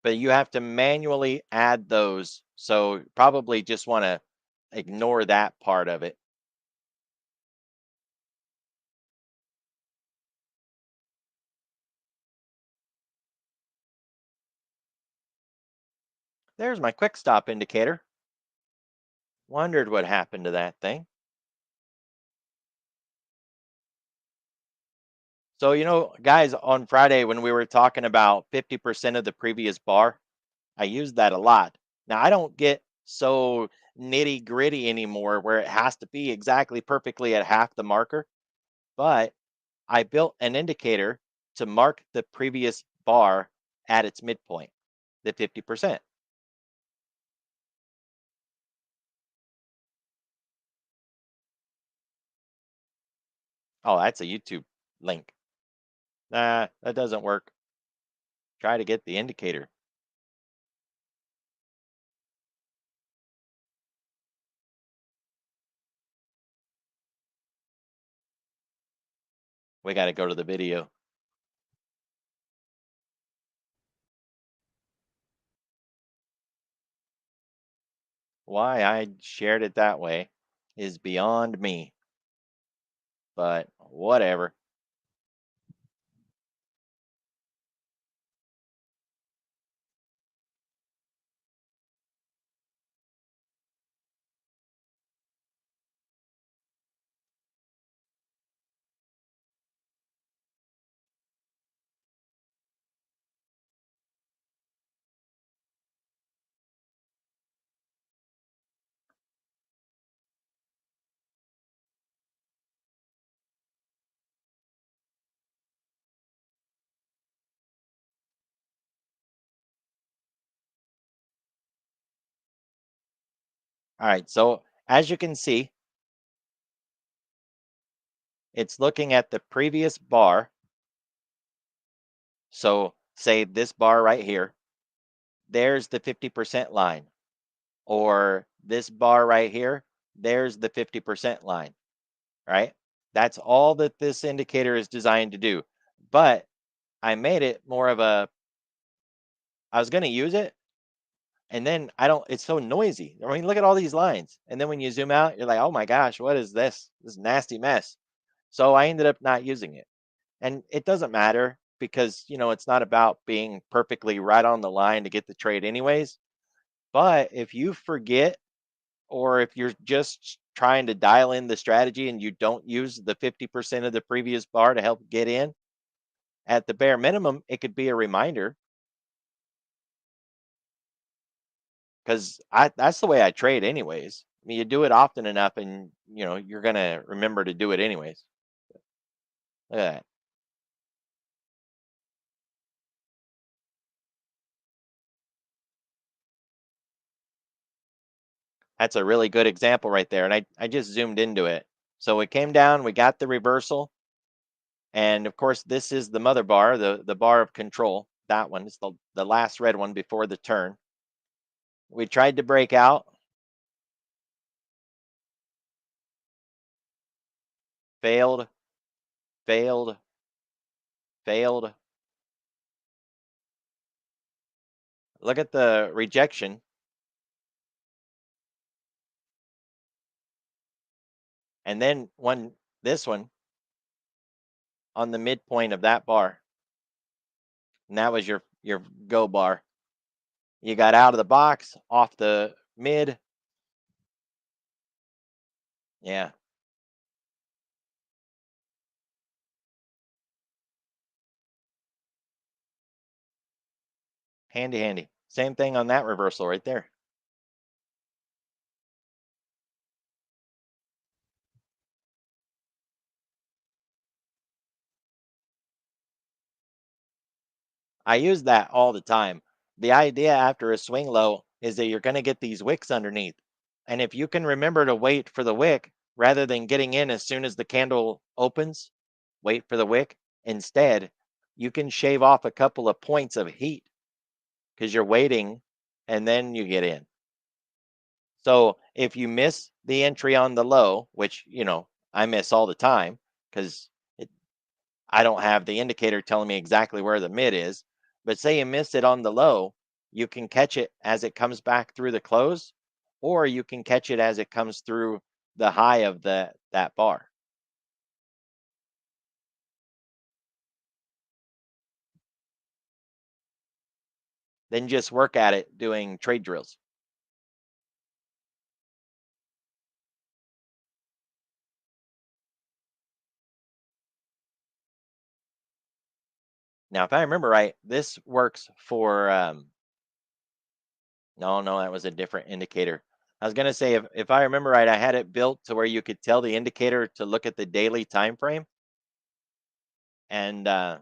but you have to manually add those. So probably just want to ignore that part of it. There's my quick stop indicator. Wondered what happened to that thing. So, guys, on Friday when we were talking about 50% of the previous bar, I use that a lot. Now, I don't get so nitty gritty anymore where it has to be exactly perfectly at half the marker, but I built an indicator to mark the previous bar at its midpoint, the 50%. Oh, that's a YouTube link. Nah, that doesn't work. Try to get the indicator. We got to go to the video. Why I shared it that way is beyond me, but whatever. All right, so as you can see, it's looking at the previous bar. So, say this bar right here, there's the 50% line. Or this bar right here, there's the 50% line, right? That's all that this indicator is designed to do. But I made it more of I was going to use it, and then it's so noisy. I mean, look at all these lines. And then when you zoom out, you're like, oh my gosh, what is this? This nasty mess. So I ended up not using it. And it doesn't matter because, it's not about being perfectly right on the line to get the trade anyways. But if you forget, or if you're just trying to dial in the strategy and you don't use the 50% of the previous bar to help get in, at the bare minimum, it could be a reminder because I that's the way I trade anyways. I mean, you do it often enough and you're gonna remember to do it anyways. Look at that. That's a really good example right there. And I just zoomed into it. So it came down, we got the reversal. And of course, this is the mother bar, the bar of control. That one is the last red one before the turn. We tried to break out, failed, failed, failed. Look at the rejection. And then this one on the midpoint of that bar. And that was your go bar. You got out of the box, off the mid. Yeah, handy handy. Same thing on that reversal right there. I use that all the time. The idea after a swing low is that you're going to get these wicks underneath. And if you can remember to wait for the wick rather than getting in as soon as the candle opens, wait for the wick. Instead, you can shave off a couple of points of heat because you're waiting and then you get in. So if you miss the entry on the low, which, I miss all the time because I don't have the indicator telling me exactly where the mid is, but say you miss it on the low, you can catch it as it comes back through the close, or you can catch it as it comes through the high of that bar. Then just work at it doing trade drills. Now, if I remember right, this works for no, no, that was a different indicator. I was gonna say if I remember right, I had it built to where you could tell the indicator to look at the daily time frame, and uh,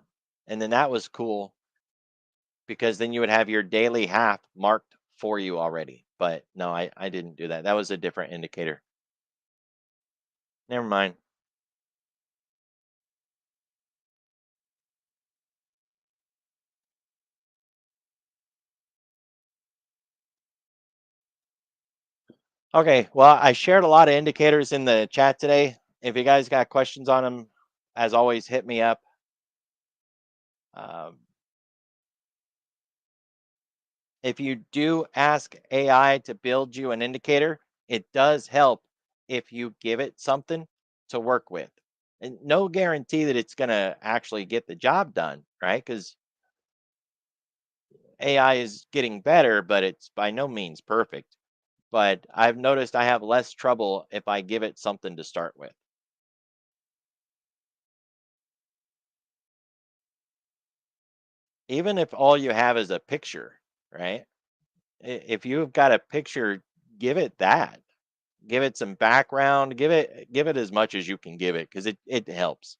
and then that was cool because then you would have your daily half marked for you already. But no, I didn't do that. That was a different indicator. Never mind. Okay, well, I shared a lot of indicators in the chat today. If you guys got questions on them, as always, hit me up. Um, if you do ask AI to build you an indicator, it does help if you give it something to work with. And no guarantee that it's going to actually get the job done, right? Because AI is getting better, but it's by no means perfect. But I've noticed I have less trouble if I give it something to start with. Even if all you have is a picture, right? If you've got a picture, give it that. Give it some background, give it as much as you can give it because it helps.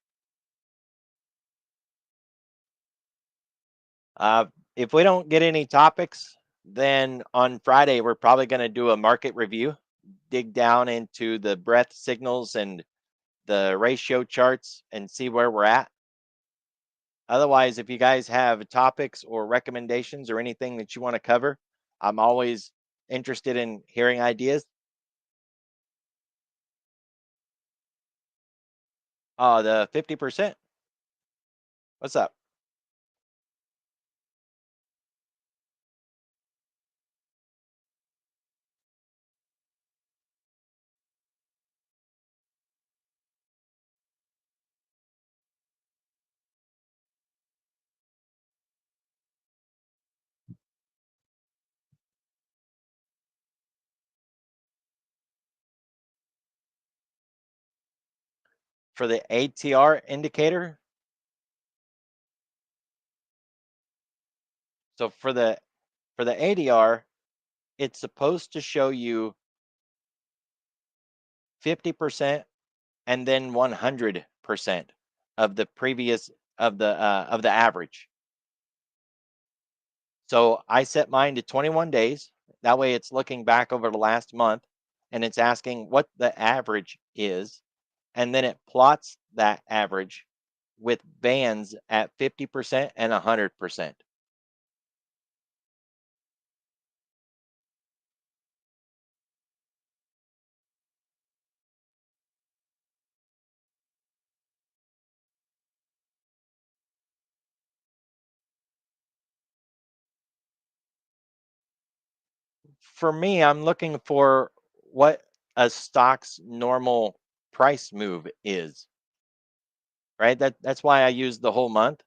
Uh, if we don't get any topics, then on Friday we're probably going to do a market review, dig down into the breadth signals and the ratio charts and see where we're at. Otherwise, if you guys have topics or recommendations or anything that you want to cover, I'm always interested in hearing ideas. The 50%. What's up? For the ATR indicator, so for the ADR, it's supposed to show you 50% and then 100% of the previous of the average. So I set mine to 21 days. That way it's looking back over the last month and it's asking what the average is. And then it plots that average with bands at 50% and 100%. For me, I'm looking for what a stock's normal price move is, right? That's why I use the whole month.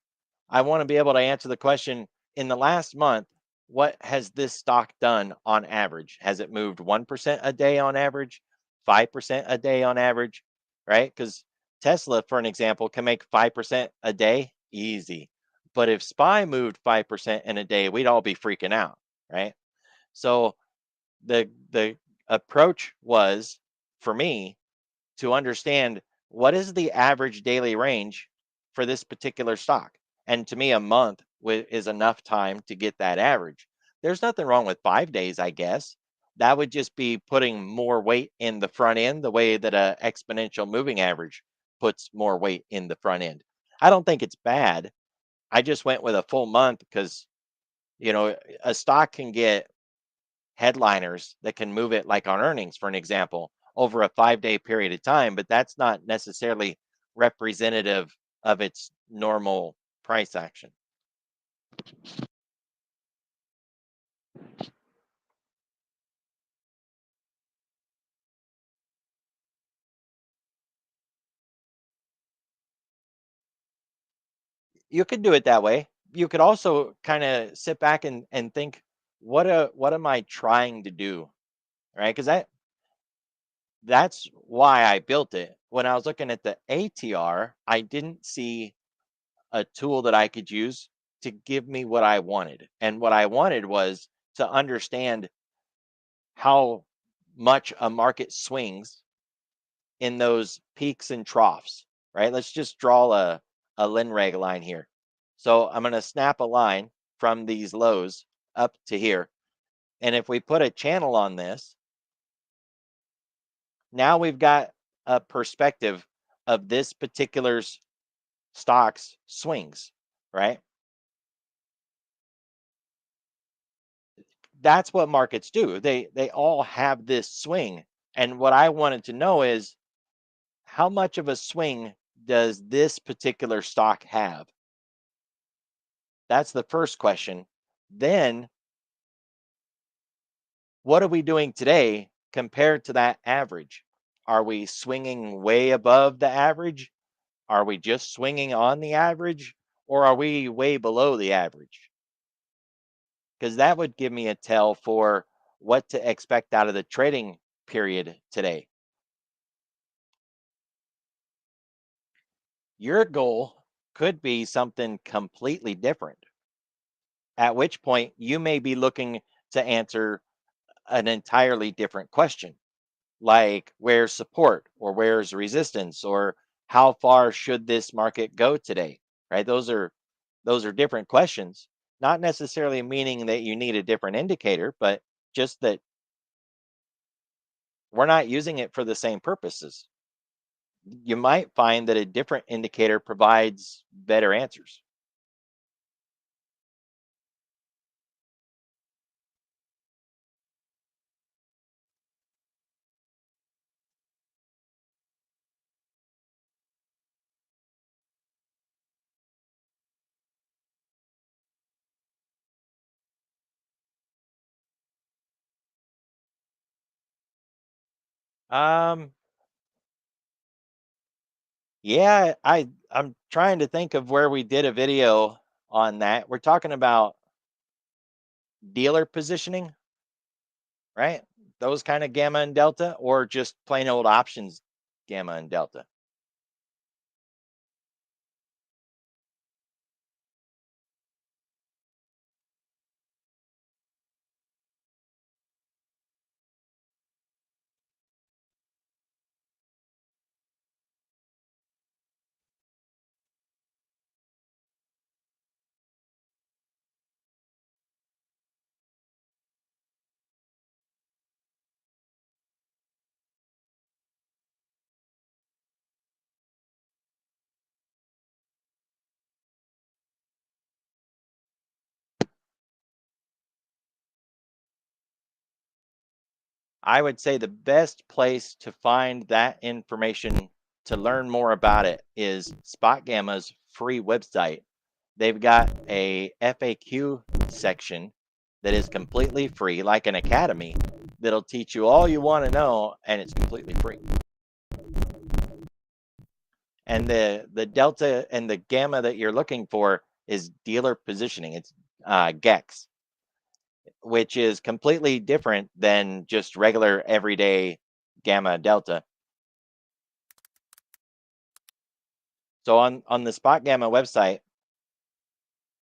I want to be able to answer the question in the last month, what has this stock done on average? Has it moved 1% a day on average, 5% a day on average, right? Because Tesla, for an example, can make 5% a day easy. But if SPY moved 5% in a day, we'd all be freaking out, right? So the approach was for me to understand what is the average daily range for this particular stock. And to me, a month is enough time to get that average. There's nothing wrong with 5 days, I guess. That would just be putting more weight in the front end, the way that a exponential moving average puts more weight in the front end. I don't think it's bad. I just went with a full month because, a stock can get headliners that can move it like on earnings, for an example, over a 5 day period of time, but that's not necessarily representative of its normal price action. You could do it that way. You could also kind of sit back and think, what am I trying to do? Right? Because that's why I built it. When I was looking at the ATR, I didn't see a tool that I could use to give me what I wanted. And what I wanted was to understand how much a market swings in those peaks and troughs, right? Let's just draw a Linreg line here. So I'm going to snap a line from these lows up to here. And if we put a channel on this, now we've got a perspective of this particular stock's swings, right? That's what markets do. They all have this swing. And what I wanted to know is how much of a swing does this particular stock have? That's the first question. Then, what are we doing today compared to that average? Are we swinging way above the average? Are we just swinging on the average? Or are we way below the average? Because that would give me a tell for what to expect out of the trading period today. Your goal could be something completely different, at which point you may be looking to answer an entirely different question, like where's support or where's resistance or how far should this market go today, right? Those are different questions, not necessarily meaning that you need a different indicator, but just that we're not using it for the same purposes. You might find that a different indicator provides better answers. um Yeah, I'm trying to think of where we did a video on that. We're talking about dealer positioning, right? Those kind of gamma and delta, or just plain old options gamma and delta. I would say the best place to find that information to learn more about it is Spot Gamma's free website. They've got a FAQ section that is completely free, like an academy, that'll teach you all you want to know, and it's completely free. And the delta and the gamma that you're looking for is dealer positioning. It's GEX, which is completely different than just regular everyday gamma delta. So on the Spot Gamma website,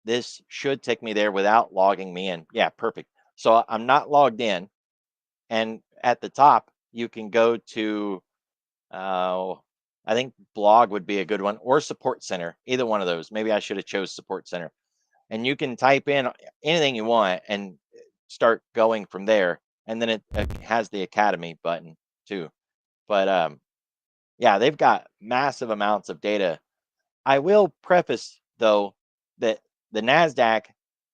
this should take me there without logging me in. Yeah, perfect. So I'm not logged in, and at the top you can go to uh, I think blog would be a good one, or support center. Either one of those. Maybe I should have chose support center. And you can type in anything you want and start going from there. And then it has the academy button too. But yeah, they've got massive amounts of data. I will preface though that the Nasdaq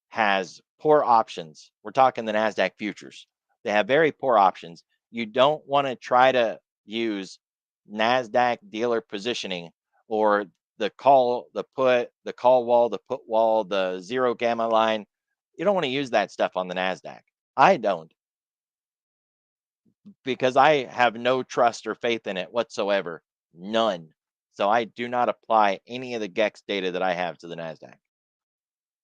has poor options. We're talking the Nasdaq futures. They have very poor options. You don't want to try to use Nasdaq dealer positioning or the call, the put, the call wall, the put wall, the zero gamma line. You don't want to use that stuff on the Nasdaq. I don't, because I have no trust or faith in it whatsoever. None. So I do not apply any of the GEX data that I have to the Nasdaq.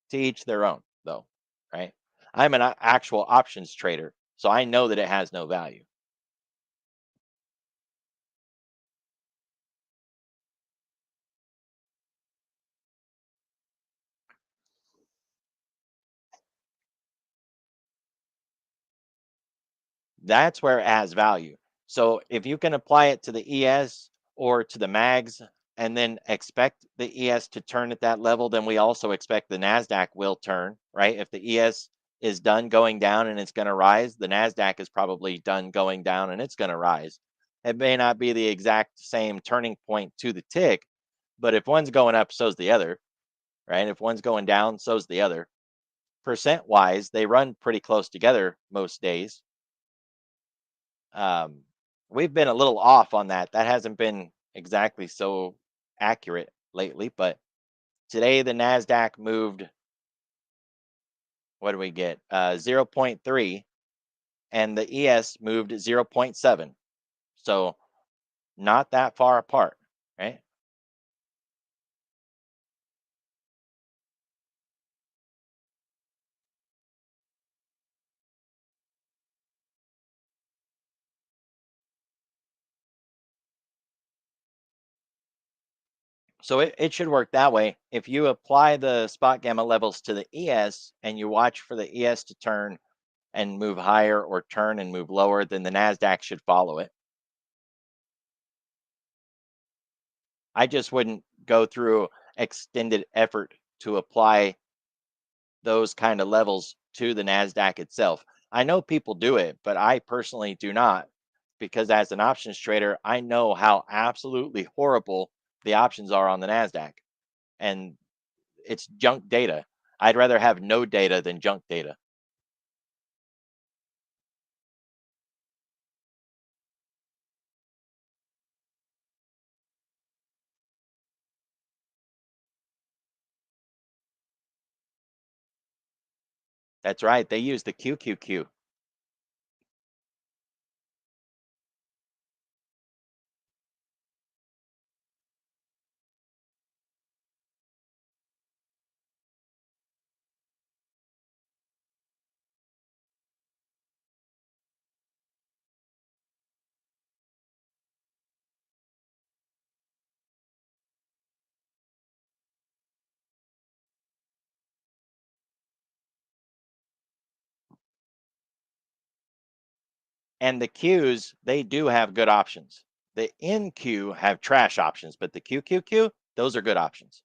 To each their own, though, right? I'm an actual options trader, so I know that it has no value. That's where it has value. So if you can apply it to the ES or to the MAGs and then expect the ES to turn at that level, then we also expect the NASDAQ will turn, right? If the ES is done going down and it's going to rise, the NASDAQ is probably done going down and it's going to rise. It may not be the exact same turning point to the tick, but if one's going up, so's the other, right? If one's going down, so's the other. Percent wise, they run pretty close together most days. Um, we've been a little off on that. That hasn't been exactly so accurate lately, but today the Nasdaq moved. What do we get? 0.3, and the ES moved 0.7. So not that far apart, right? So it should work that way. If you apply the spot gamma levels to the ES and you watch for the ES to turn and move higher or turn and move lower, then the NASDAQ should follow it. I just wouldn't go through extended effort to apply those kind of levels to the NASDAQ itself. I know people do it, but I personally do not, because as an options trader, I know how absolutely horrible the options are on the NASDAQ. And it's junk data. I'd rather have no data than junk data. That's right. They use the QQQ. And the Qs, they do have good options. The NQ have trash options, but the QQQ, those are good options.